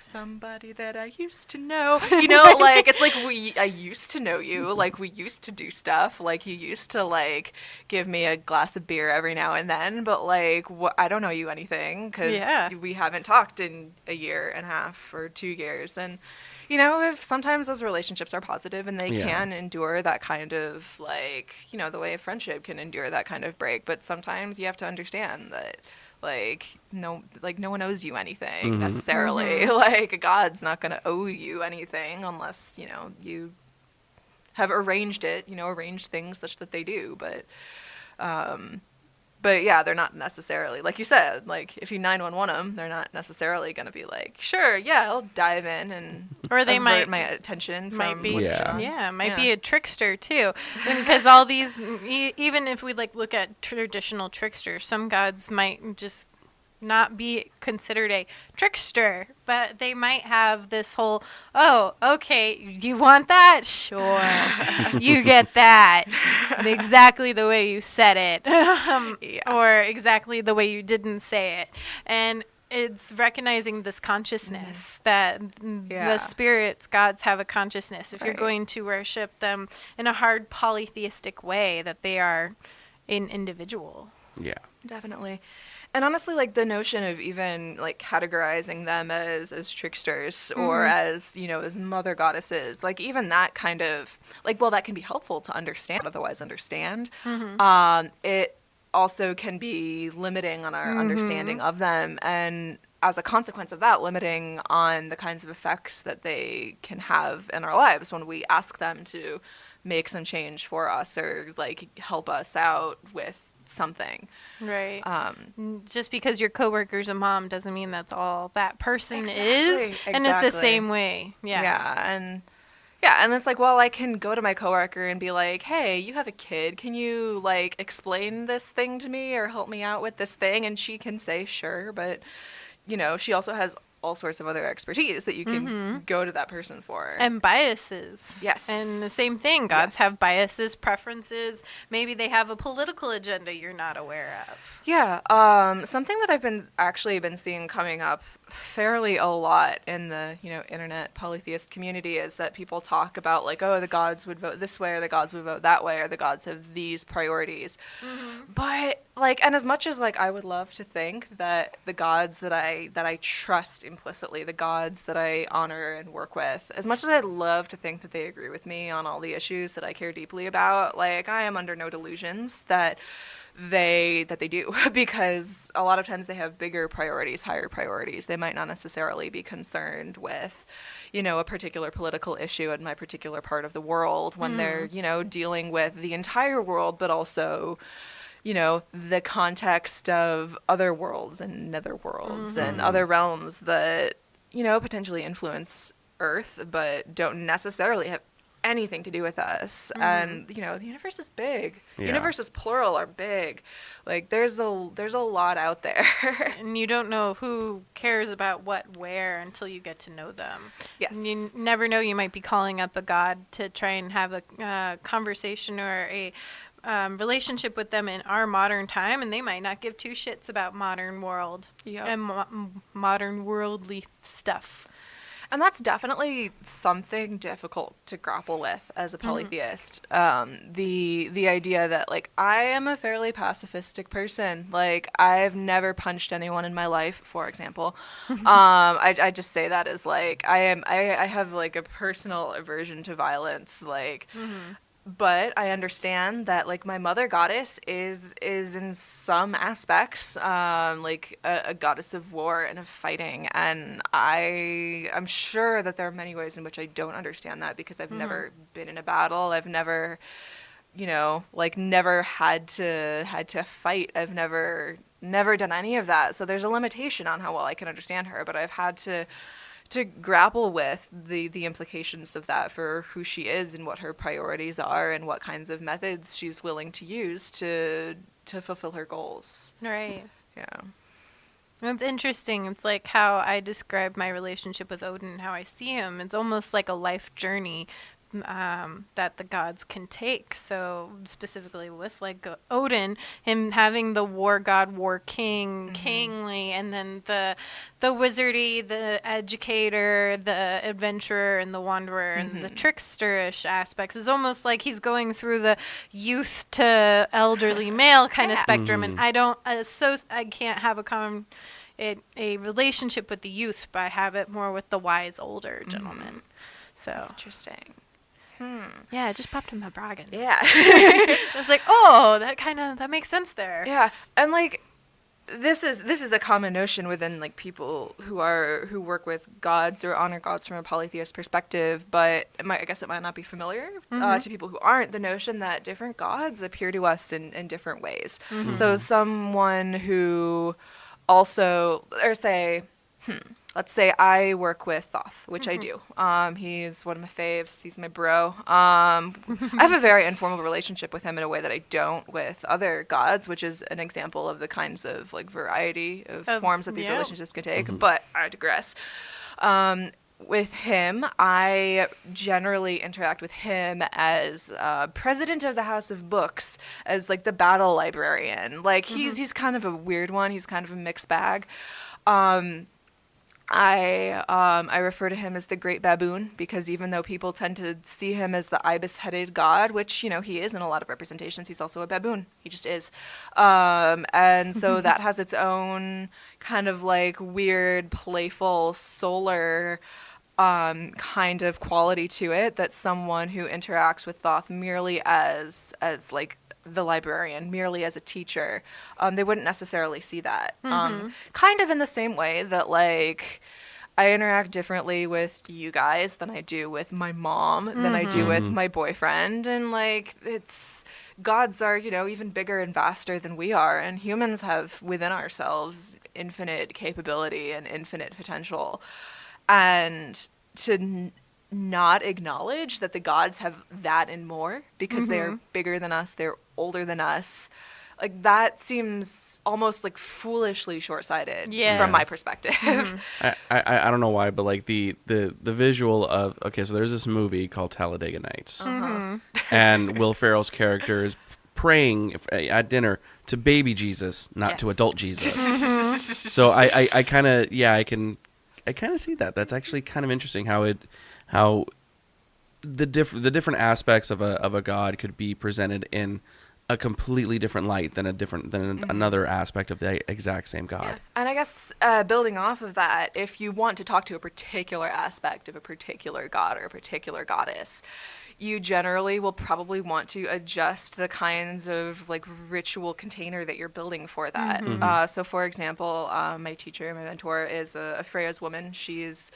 somebody that I used to know. You know, like, it's like, I used to know you. Like, we used to do stuff. Like, you used to, like, give me a glass of beer every now and then. But, like, I don't know you anything because we haven't talked in a year and a half or 2 years. And, if sometimes those relationships are positive and they can endure that kind of, like, the way a friendship can endure that kind of break. But sometimes you have to understand that, no one owes you anything necessarily. Like, God's not going to owe you anything unless, you have arranged things such that they do. But yeah, they're not necessarily, like you said, like, if you 911 them, they're not necessarily going to be like, sure, yeah, I'll dive in and or they avert my attention from be what's be a trickster too, because all these, even if we look at traditional tricksters, some gods might just not be considered a trickster, but they might have this whole, oh, okay, you want that? Sure. You get that. Exactly the way you said it. Or exactly the way you didn't say it. And it's recognizing this consciousness that the spirits, gods, have a consciousness. If you're going to worship them in a hard polytheistic way, that they are an individual. Yeah. Definitely. And honestly, like, the notion of even, like, categorizing them as tricksters or as, as mother goddesses, like, even that kind of, like, well, that can be helpful to understand, otherwise understand. It also can be limiting on our understanding of them. And as a consequence of that, limiting on the kinds of effects that they can have in our lives when we ask them to make some change for us or, like, help us out with something. Right. Just because your coworker's a mom doesn't mean that's all that person is. And it's the same way. Yeah. And it's like, well, I can go to my coworker and be like, hey, you have a kid. Can you, like, explain this thing to me or help me out with this thing? And she can say, sure. But, she also has all sorts of other expertise that you can go to that person for. And biases. Yes. And the same thing. Gods have biases, preferences. Maybe they have a political agenda you're not aware of. Yeah. Something that I've been seeing coming up fairly a lot in the, internet polytheist community is that people talk about, like, oh, the gods would vote this way or the gods would vote that way or the gods have these priorities. But like, and as much as like I would love to think that the gods that I trust implicitly, the gods that I honor and work with, as much as I'd love to think that they agree with me on all the issues that I care deeply about, like, I am under no delusions that they do, because a lot of times they have bigger priorities, higher priorities. They might not necessarily be concerned with, you know, a particular political issue in my particular part of the world when they're, you know, dealing with the entire world, but also, you know, the context of other worlds and nether worlds and other realms that, you know, potentially influence Earth, but don't necessarily have anything to do with us. And, you know, the universe is big. Yeah. Universes, plural, are big. Like, there's a lot out there. And you don't know who cares about what where until you get to know them. Yes. And you never know, you might be calling up a god to try and have a conversation or a relationship with them in our modern time, and they might not give two shits about modern world and modern worldly stuff. And that's definitely something difficult to grapple with as a polytheist. The idea that, like, I am a fairly pacifistic person. Like, I've never punched anyone in my life, for example. I just say that as, like, I have, like, a personal aversion to violence. Like, but I understand that, like, my mother goddess is in some aspects like a goddess of war and of fighting, and I'm sure that there are many ways in which I don't understand that because I've never been in a battle. I've never, you know, like, never had to fight. I've never done any of that. So there's a limitation on how well I can understand her, but I've had to grapple with the implications of that for who she is and what her priorities are and what kinds of methods she's willing to use to fulfill her goals. Right. Yeah. It's interesting. It's like how I describe my relationship with Odin, how I see him. It's almost like a life journey that the gods can take. So specifically with, like, Odin, him having the war god, war king, kingly, and then the wizardy, the educator, the adventurer, and the wanderer, and the tricksterish aspects. Is almost like he's going through the youth to elderly male kind of spectrum, and I can't have a relationship with the youth, but I have it more with the wise older gentleman. So That's interesting. yeah, it just popped in my bragging. Yeah. I was like, oh, that makes sense there. Yeah. And, like, this is a common notion within, like, people who work with gods or honor gods from a polytheist perspective, but I guess it might not be familiar to people who aren't, the notion that different gods appear to us in different ways. So someone who also, or say, let's say I work with Thoth, which I do. He's one of my faves. He's my bro. I have a very informal relationship with him in a way that I don't with other gods, which is an example of the kinds of, like, variety of forms that these relationships can take. But I digress. With him, I generally interact with him as president of the House of Books, as, like, the battle librarian. Like, he's kind of a weird one. He's kind of a mixed bag. I refer to him as the Great Baboon because even though people tend to see him as the ibis-headed god, which, you know, he is in a lot of representations, he's also a baboon. He just is. And so that has its own kind of, like, weird, playful, solar kind of quality to it that someone who interacts with Thoth merely as like, the librarian, merely as a teacher, they wouldn't necessarily see that. Kind of in the same way that, like, I interact differently with you guys than I do with my mom, than I do with my boyfriend. And, like, gods are, you know, even bigger and vaster than we are. And humans have within ourselves infinite capability and infinite potential. And to not acknowledge that the gods have that and more because they're bigger than us, they're older than us, like, that seems almost, like, foolishly short-sighted from my perspective. I don't know why, but, like, the visual of, okay, so there's this movie called Talladega Nights, and Will Ferrell's character is praying at dinner to baby Jesus, not to adult Jesus. So I kind of see that. That's actually kind of interesting how the different aspects of a god could be presented in a completely different light than another aspect of the exact same god. Yeah. And I guess building off of that, if you want to talk to a particular aspect of a particular god or a particular goddess, you generally will probably want to adjust the kinds of like ritual container that you're building for that. So for example, my teacher, my mentor is a Freya's woman. She is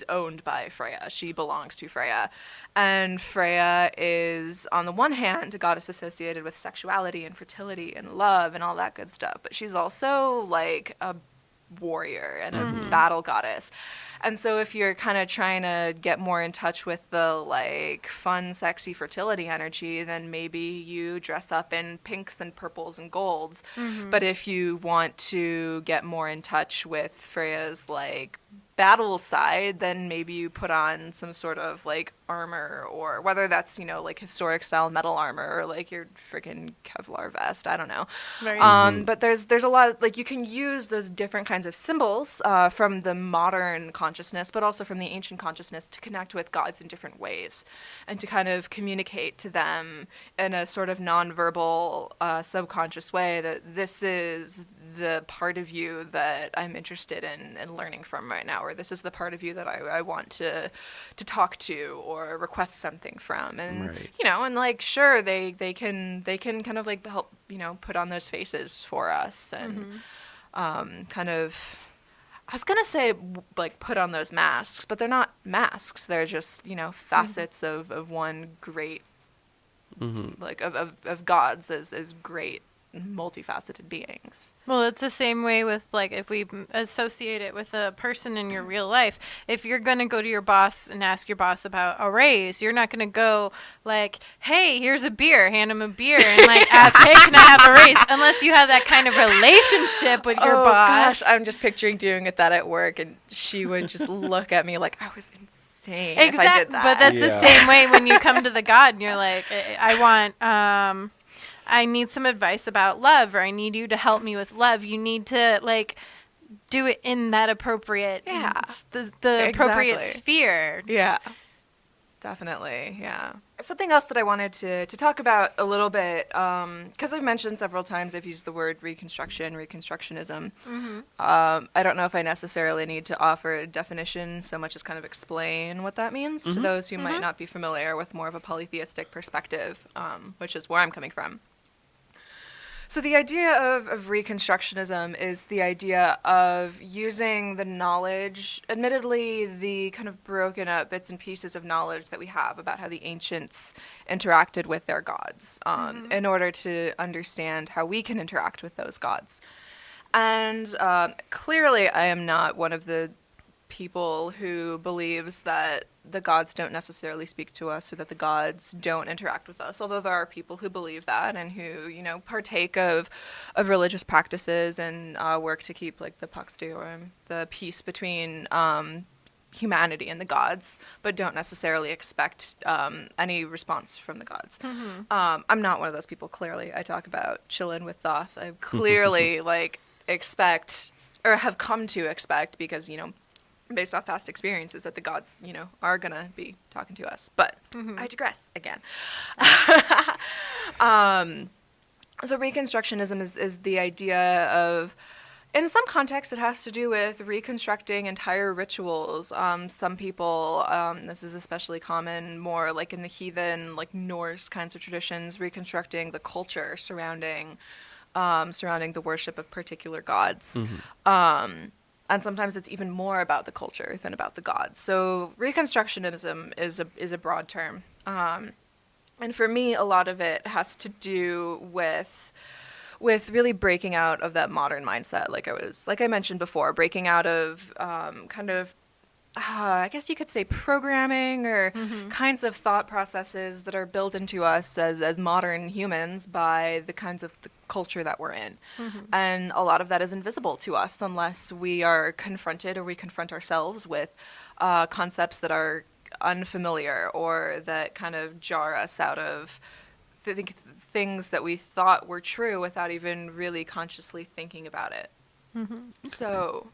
owned by Freya. She belongs to Freya. And Freya is, on the one hand, a goddess associated with sexuality and fertility and love and all that good stuff. But she's also like a warrior and a battle goddess. And so if you're kind of trying to get more in touch with the like fun, sexy fertility energy, then maybe you dress up in pinks and purples and golds. But if you want to get more in touch with Freya's like battle side, then maybe you put on some sort of like armor, or whether that's, you know, like historic style metal armor or like your freaking Kevlar vest, I don't know. But there's a lot of, like, you can use those different kinds of symbols from the modern consciousness, but also from the ancient consciousness, to connect with gods in different ways and to kind of communicate to them in a sort of nonverbal subconscious way that this is the part of you that I'm interested in learning from right now, or this is the part of you that I want to talk to or request something from. And you know, and like, sure, they can kind of like help, you know, put on those faces for us and kind of, I was gonna say like put on those masks, but they're not masks. They're just, you know, facets of one great like of gods as great multifaceted beings. Well, it's the same way with, like, if we associate it with a person in your real life. If you're going to go to your boss and ask your boss about a raise, you're not going to go like, hey, here's a beer, hand him a beer, and like ask, hey, can I have a raise? Unless you have that kind of relationship with your boss. Gosh, I'm just picturing doing it that at work, and she would just look at me like I was insane if I did that. But that's the same way when you come to the god and you're like, I need some advice about love, or I need you to help me with love. You need to like do it in that appropriate, the appropriate sphere. Yeah, definitely. Yeah. Something else that I wanted to talk about a little bit, because I've mentioned several times, I've used the word Reconstructionism. I don't know if I necessarily need to offer a definition so much as kind of explain what that means to those who might not be familiar with more of a polytheistic perspective, which is where I'm coming from. So the idea of Reconstructionism is the idea of using the knowledge, admittedly the kind of broken up bits and pieces of knowledge that we have about how the ancients interacted with their gods, in order to understand how we can interact with those gods. And clearly I am not one of the people who believes that the gods don't necessarily speak to us, or that the gods don't interact with us, although there are people who believe that and who, you know, partake of religious practices and work to keep like the pax deorum, the peace between humanity and the gods, but don't necessarily expect any response from the gods. I'm not one of those people. Clearly I talk about chilling with Thoth. I clearly like expect, or have come to expect, because, you know, based off past experiences, that the gods, you know, are gonna be talking to us. But I digress again. So Reconstructionism is the idea of, in some contexts, it has to do with reconstructing entire rituals. Some people, this is especially common more like in the heathen, like Norse kinds of traditions, reconstructing the culture surrounding the worship of particular gods. And sometimes it's even more about the culture than about the gods. So Reconstructionism is a broad term. And for me, a lot of it has to do with really breaking out of that modern mindset. Like I mentioned before, breaking out of I guess you could say programming, or kinds of thought processes that are built into us as modern humans by the kinds of the culture that we're in. And a lot of that is invisible to us unless we are confronted, or we confront ourselves with concepts that are unfamiliar, or that kind of jar us out of things that we thought were true without even really consciously thinking about it. So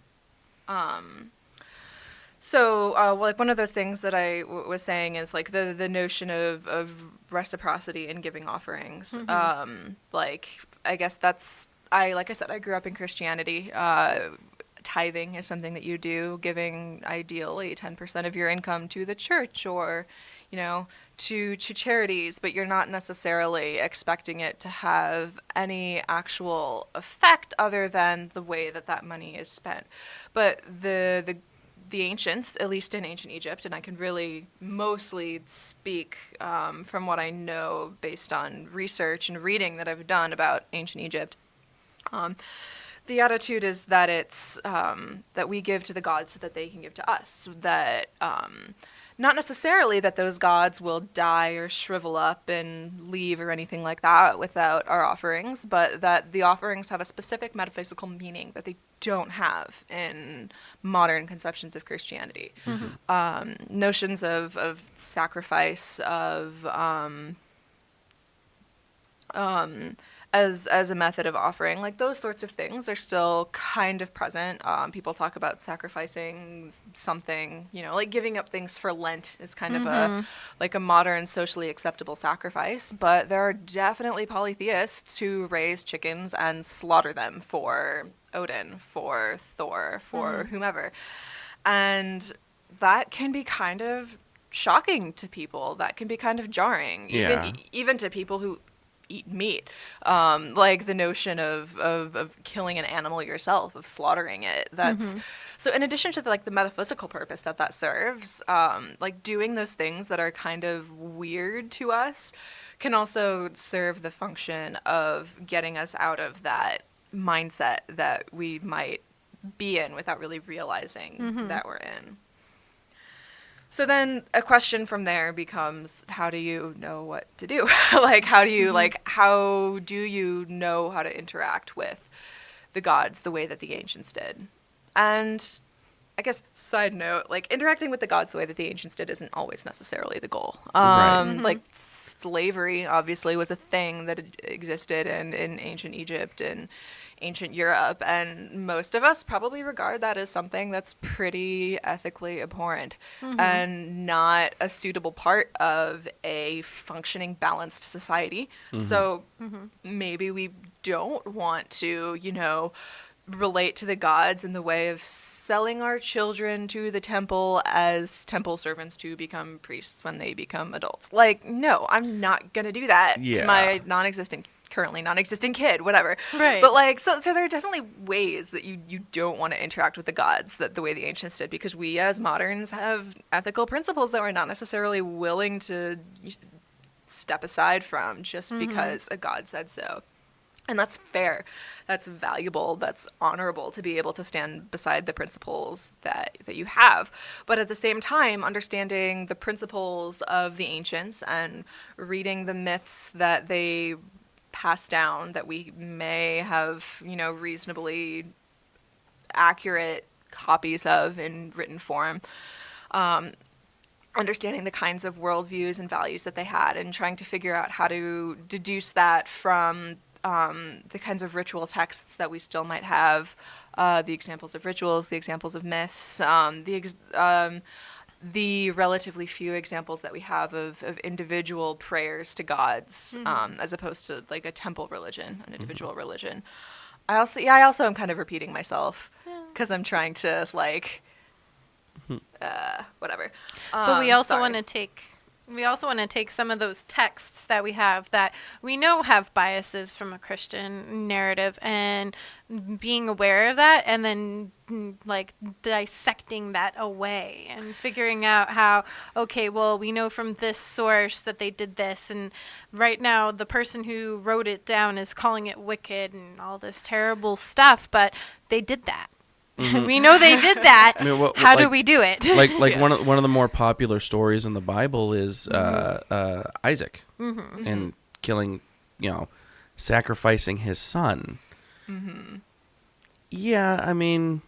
So, like one of those things that I was saying is like the notion of reciprocity in giving offerings. Like I guess that's like I said, I grew up in Christianity. Tithing is something that you do, giving ideally 10% of your income to the church or, to charities, but you're not necessarily expecting it to have any actual effect other than the way that money is spent. But the ancients, at least in ancient Egypt, and I can really mostly speak from what I know based on research and reading that I've done about ancient Egypt. The attitude is that it's that we give to the gods so that they can give to us. That not necessarily that those gods will die or shrivel up and leave or anything like that without our offerings, but that the offerings have a specific metaphysical meaning that they don't have in modern conceptions of Christianity. Notions of sacrifice, of as a method of offering, like those sorts of things are still kind of present. People talk about sacrificing something, like giving up things for Lent is kind of a modern socially acceptable sacrifice. But there are definitely polytheists who raise chickens and slaughter them for Odin, for Thor, for whomever. And that can be kind of shocking to people. That can be kind of jarring, even to people who eat meat. Like the notion of killing an animal yourself, of slaughtering it. That's so in addition to the metaphysical purpose that serves, like doing those things that are kind of weird to us can also serve the function of getting us out of that mindset that we might be in without really realizing that we're in. So then a question from there becomes, how do you know what to do? How do you know how to interact with the gods the way that the ancients did? And I guess side note, interacting with the gods the way that the ancients did isn't always necessarily the goal. Right. Slavery obviously was a thing that existed in ancient Egypt and ancient Europe, and most of us probably regard that as something that's pretty ethically abhorrent and not a suitable part of a functioning, balanced society. So maybe we don't want to, relate to the gods in the way of selling our children to the temple as temple servants to become priests when they become adults. No, I'm not gonna do that to my currently non-existent kid, whatever. Right. But so there are definitely ways that you don't want to interact with the gods the way the ancients did, because we as moderns have ethical principles that we're not necessarily willing to step aside from just because a god said so. And that's fair. That's valuable. That's honorable to be able to stand beside the principles that you have. But at the same time, understanding the principles of the ancients and reading the myths that they passed down that we may have, reasonably accurate copies of in written form, understanding the kinds of worldviews and values that they had and trying to figure out how to deduce that from the kinds of ritual texts that we still might have, the examples of rituals, the examples of myths, the relatively few examples that we have of individual prayers to gods, as opposed to a temple religion, an individual religion. I also am kind of repeating myself because I'm trying to whatever. But we also want to take. We also want to take some of those texts that we have that we know have biases from a Christian narrative, and being aware of that, and then dissecting that away and figuring out how, okay, well, we know from this source that they did this, and right now the person who wrote it down is calling it wicked and all this terrible stuff, but they did that. We know they did that. I mean, how do we do it? Yes. one of the more popular stories in the Bible is Isaac and killing, sacrificing his son. Yeah, I mean,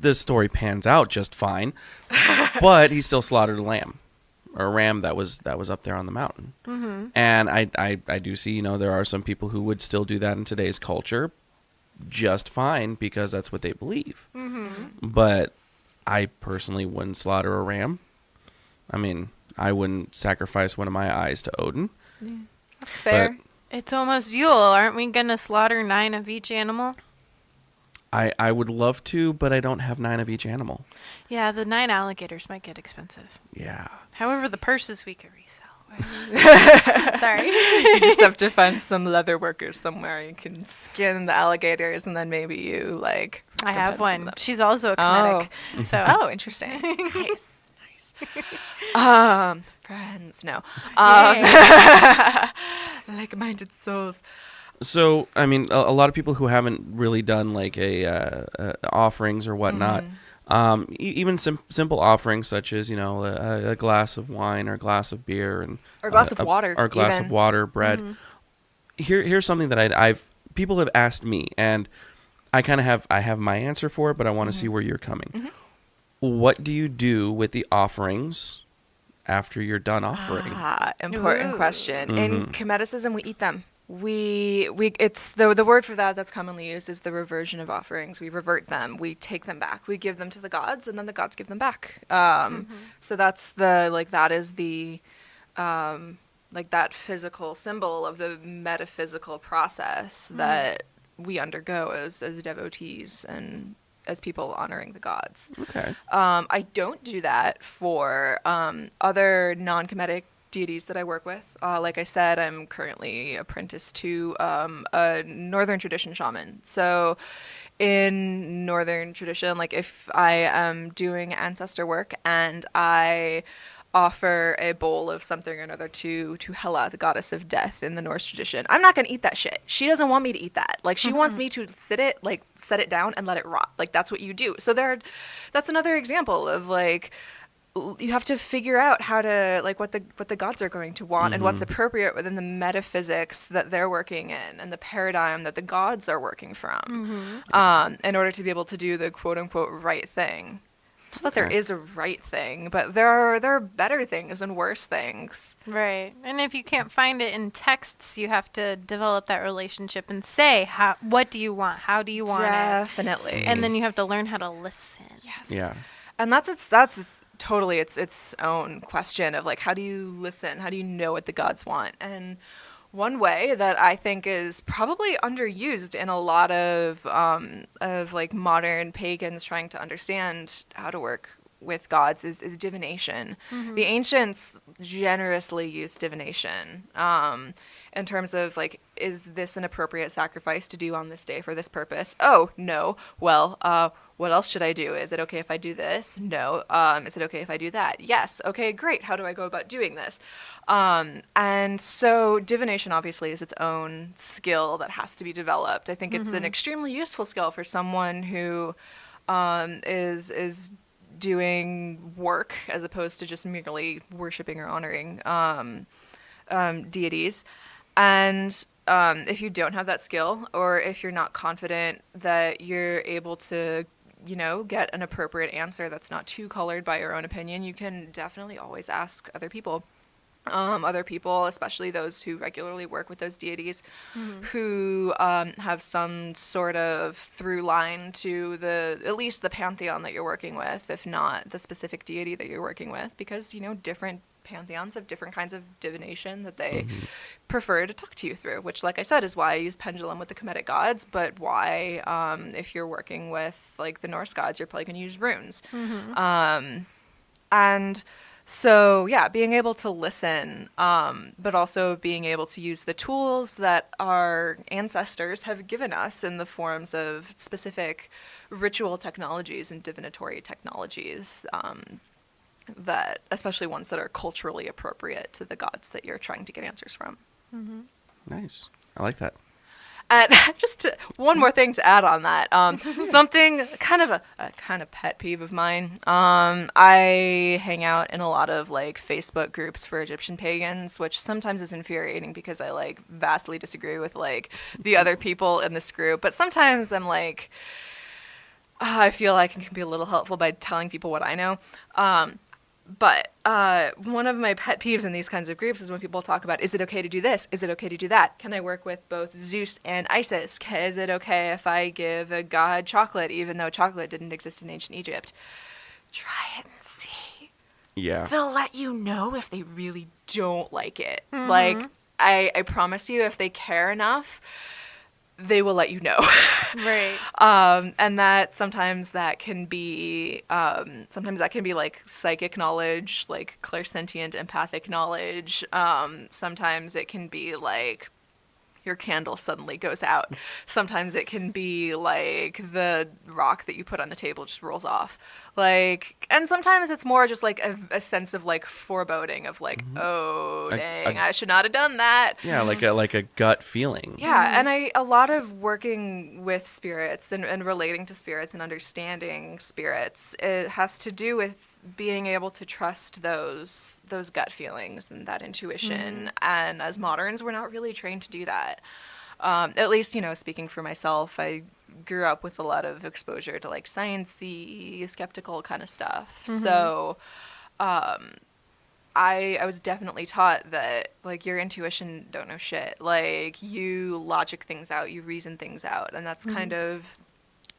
the story pans out just fine, but he still slaughtered a lamb or a ram that was up there on the mountain. And I do see, there are some people who would still do that in today's culture just fine because that's what they believe. But I personally wouldn't slaughter a ram. I mean, I wouldn't sacrifice one of my eyes to Odin. Yeah. That's fair. It's almost Yule. Aren't we going to slaughter 9 of each animal? I would love to, but I don't have 9 of each animal. Yeah, the 9 alligators might get expensive. Yeah. However, the purses we could resell. Sorry. You just have to find some leather workers somewhere. You can skin the alligators, and then maybe you like. I have some of one. them. She's also a comedic. So. Oh, interesting. Nice. Friends, no. Like-minded souls. So, I mean, a lot of people who haven't really done like offerings or whatnot, even simple offerings such as, a glass of wine or a glass of beer and or a glass of water, or a glass even. of water, bread. Mm-hmm. Here's something that people have asked me, and I kind of have my answer for it, but I want to see where you're coming. Mm-hmm. What do you do with the offerings after you're done offering? Important Ooh. question. In Comedicism, we eat them. It's the word for that's commonly used is the reversion of offerings. We revert them. We take them back. We give them to the gods, and then the gods give them back. So that's that is the that physical symbol of the metaphysical process that we undergo as devotees and as people honoring the gods. Okay. I don't do that for other non-Kemetic deities that I work with. Like I said, I'm currently apprenticed to a Northern tradition shaman. So in Northern tradition, like if I am doing ancestor work and I offer a bowl of something or another to Hela, the goddess of death in the Norse tradition, I'm not going to eat that shit. She doesn't want me to eat that. Like, she wants me to set it down and let it rot. Like, that's what you do. So that's another example of, like, you have to figure out how to, like, what the gods are going to want and what's appropriate within the metaphysics that they're working in and the paradigm that the gods are working from in order to be able to do the quote-unquote right thing. Not that there is a right thing, but there are better things and worse things. Right. And if you can't find it in texts, you have to develop that relationship and say, what do you want? How do you want it? Definitely. And then you have to learn how to listen. Yes. Yeah. And that's totally its own question of, like, how do you listen? How do you know what the gods want? And one way that I think is probably underused in a lot of like modern pagans trying to understand how to work with gods is divination. The ancients generously used divination in terms of, like, is this an appropriate sacrifice to do on this day for this purpose? Oh, no. Well, what else should I do? Is it okay if I do this? No. Is it okay if I do that? Yes. Okay, great. How do I go about doing this? And so divination obviously is its own skill that has to be developed. I think it's an extremely useful skill for someone who is doing work as opposed to just merely worshiping or honoring deities. And if you don't have that skill, or if you're not confident that you're able to, get an appropriate answer that's not too colored by your own opinion, you can definitely always ask other people. Other people, especially those who regularly work with those deities, who have some sort of through line to at least the pantheon that you're working with, if not the specific deity that you're working with, because, different pantheons have different kinds of divination that they prefer to talk to you through, which, like I said, is why I use pendulum with the Kemetic gods, but why, if you're working with, like, the Norse gods, you're probably going to use runes. And so, yeah, being able to listen, but also being able to use the tools that our ancestors have given us in the forms of specific ritual technologies and divinatory technologies, that, especially ones that are culturally appropriate to the gods that you're trying to get answers from. Nice. I like that. And just one more thing to add on that, something kind of a pet peeve of mine. I hang out in a lot of, like, Facebook groups for Egyptian pagans, which sometimes is infuriating because I, like, vastly disagree with, like, the other people in this group. But sometimes I'm like, I feel like I can be a little helpful by telling people what I know. But one of my pet peeves in these kinds of groups is when people talk about, is it okay to do this? Is it okay to do that? Can I work with both Zeus and Isis? Is it okay if I give a god chocolate, even though chocolate didn't exist in ancient Egypt? try it and see. Yeah. They'll let you know if they really don't like it. Mm-hmm. Like, I promise you, if they care enough, they will let you know. Right. And that sometimes that can be like psychic knowledge, like clairsentient empathic knowledge. Sometimes it can be like your candle suddenly goes out. Sometimes it can be like the rock that you put on the table just rolls off. Like, and sometimes it's more just like a sense of like foreboding of like, oh dang, I should not have done that. Yeah, like a gut feeling. Yeah, and a lot of working with spirits and relating to spirits and understanding spirits, it has to do with being able to trust those gut feelings and that intuition. And as moderns, we're not really trained to do that. At least, speaking for myself, I grew up with a lot of exposure to like sciencey, skeptical kind of stuff. So I was definitely taught that like your intuition don't know shit. Like you logic things out, you reason things out, and that's kind of,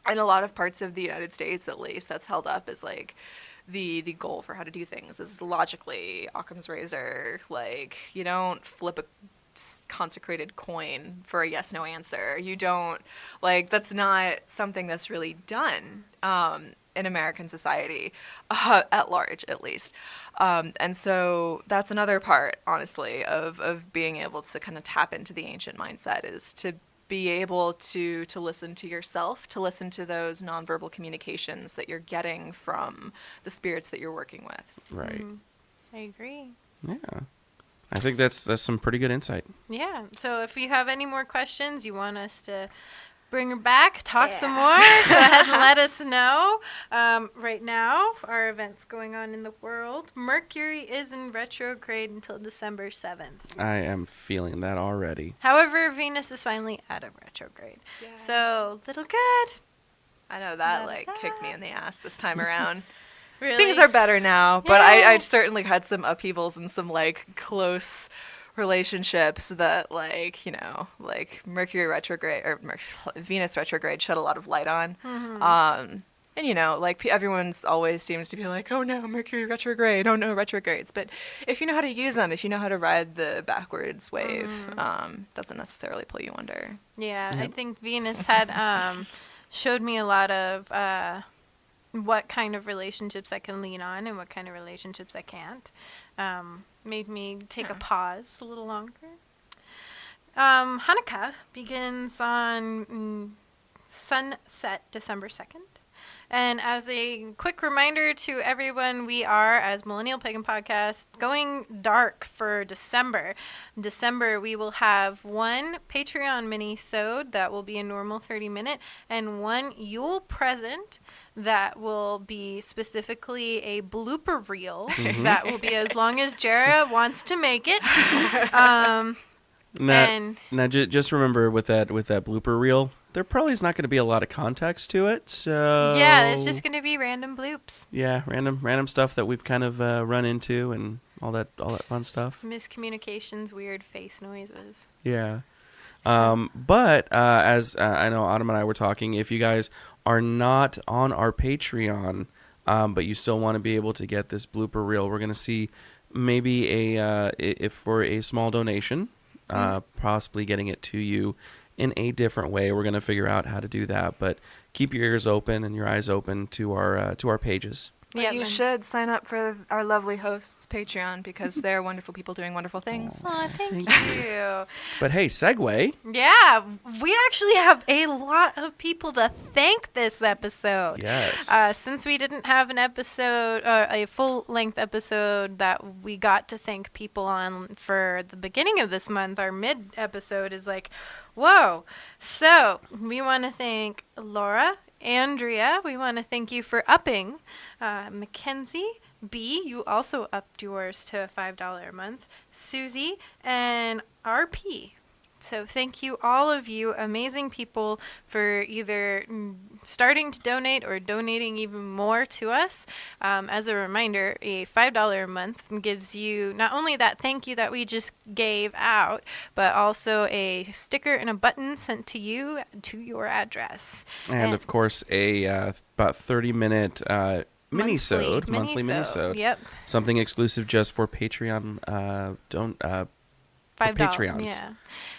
in a lot of parts of the United States at least, that's held up as like the goal for how to do things is logically Occam's razor. Like you don't flip a consecrated coin for a yes no answer. You don't, like, that's not something that's really done in American society, at large at least. And so that's another part, honestly, of being able to kind of tap into the ancient mindset, is to be able to listen to yourself, to listen to those nonverbal communications that you're getting from the spirits that you're working with. Right. I agree. Yeah. I think that's some pretty good insight. Yeah. So if you have any more questions, you want us to bring her back, talk some more, go ahead and let us know. Right now, our events going on in the world. Mercury is in retrograde until December 7th. I am feeling that already. However, Venus is finally out of retrograde. Yeah. So, little good. I know that kicked me in the ass this time around. Really? Things are better now, but Yeah. I certainly had some upheavals and some like close relationships that like Mercury retrograde or Venus retrograde shed a lot of light on. And like everyone's always seems to be like, oh no, Mercury retrograde, oh no, retrogrades. But if you know how to use them, if you know how to ride the backwards wave, doesn't necessarily pull you under. Yeah, I think Venus had showed me a lot of what kind of relationships I can lean on and what kind of relationships I can't. Made me take a pause a little longer. Hanukkah begins on sunset December 2nd. And as a quick reminder to everyone, we are, as Millennial Pagan Podcast, going dark for December. In December, we will have one Patreon mini-sode that will be a normal 30-minute, and one Yule present that will be specifically a blooper reel that will be as long as Jera wants to make it. Now, just remember with that blooper reel, there probably is not going to be a lot of context to it. So yeah, it's just going to be random bloops. Yeah, random stuff that we've kind of run into and all that fun stuff. Miscommunications, weird face noises. Yeah. But as I know Autumn and I were talking, if you guys are not on our Patreon, but you still want to be able to get this blooper reel, we're going to see maybe if for a small donation, possibly getting it to you in a different way. We're going to figure out how to do that, but keep your ears open and your eyes open to our pages. Yeah, you should sign up for our lovely hosts' Patreon because they're wonderful people doing wonderful things. Aw, thank you. But hey, segue. Yeah, we actually have a lot of people to thank this episode. Yes. Since we didn't have an episode, a full-length episode that we got to thank people on for the beginning of this month, our mid-episode is like, whoa. So we want to thank Laura, Andrea, we want to thank you for upping. Mackenzie, B, you also upped yours to $5 a month. Susie, and RP. So thank you, all of you amazing people, for either starting to donate or donating even more to us. As a reminder, a $5 a month gives you not only that thank you that we just gave out, but also a sticker and a button sent to you to your address. And of course, a about 30-minute Monthly minisode. Yep. Something exclusive just for Patreon. For Patreons. Yeah.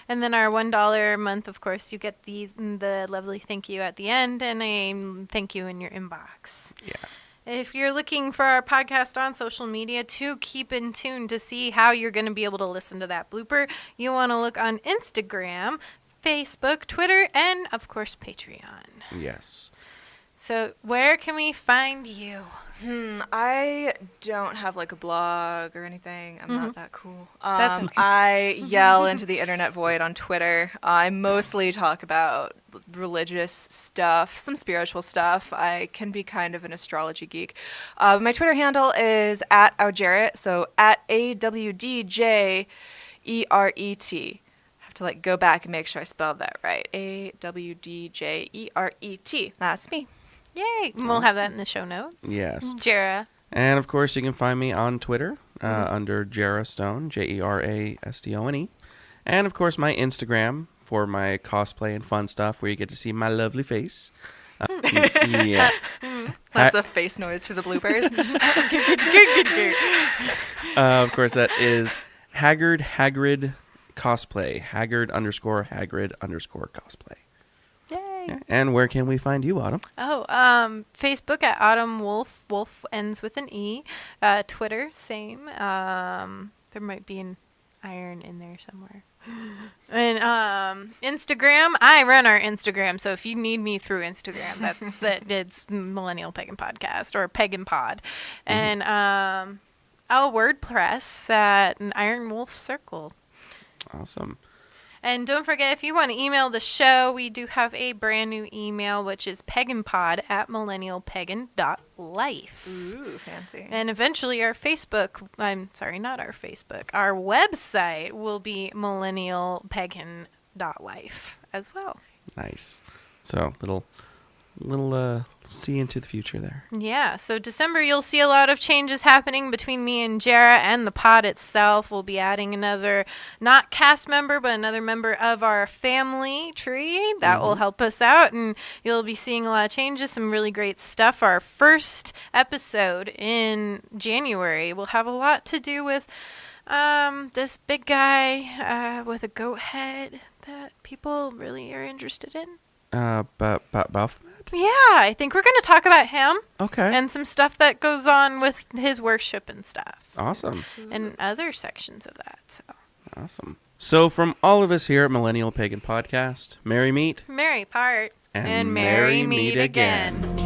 And then our $1 a month, of course, you get the lovely thank you at the end and a thank you in your inbox. Yeah. If you're looking for our podcast on social media to keep in tune to see how you're going to be able to listen to that blooper, you want to look on Instagram, Facebook, Twitter, and, of course, Patreon. Yes. So where can we find you? I don't have like a blog or anything. I'm not that cool. That's okay. I yell into the internet void on Twitter. I mostly talk about religious stuff, some spiritual stuff. I can be kind of an astrology geek. My Twitter handle is @Awdjeret, so @AWDJERET. Have to like go back and make sure I spelled that right. AWDJERET. That's me. Yay! We'll have that in the show notes. Yes. Jera. And of course, you can find me on Twitter under Jera Stone, JERASTONE. And of course, my Instagram for my cosplay and fun stuff, where you get to see my lovely face. Yeah. That's a face noise for the bloopers. Of course, that is Hagrid cosplay. Hagrid_Hagrid _cosplay. Yay! And where can we find you, Autumn? Oh, Facebook at Autumn Wolf. Wolf ends with an E. Twitter, same. There might be an iron in there somewhere. And Instagram, I run our Instagram, so if you need me through Instagram, it's Millennial Pagan Podcast or Pagan Pod. And WordPress at an Iron Wolf Circle. Awesome. And don't forget, if you want to email the show, we do have a brand new email, which is paganpod@millennialpagan.life. Ooh, fancy. And eventually our our website will be millennialpagan.life as well. Nice. So, little see into the future there. Yeah, so December you'll see a lot of changes happening between me and Jera and the pod itself. We'll be adding another, not cast member, but another member of our family tree that will help us out, and you'll be seeing a lot of changes, some really great stuff. Our first episode in January will have a lot to do with this big guy with a goat head that people really are interested in. Baphomet? Yeah, I think we're going to talk about him. Okay. And some stuff that goes on with his worship and stuff. Awesome. And other sections of that. So. Awesome. So from all of us here at Millennial Pagan Podcast, merry meet. Merry part. And merry meet again.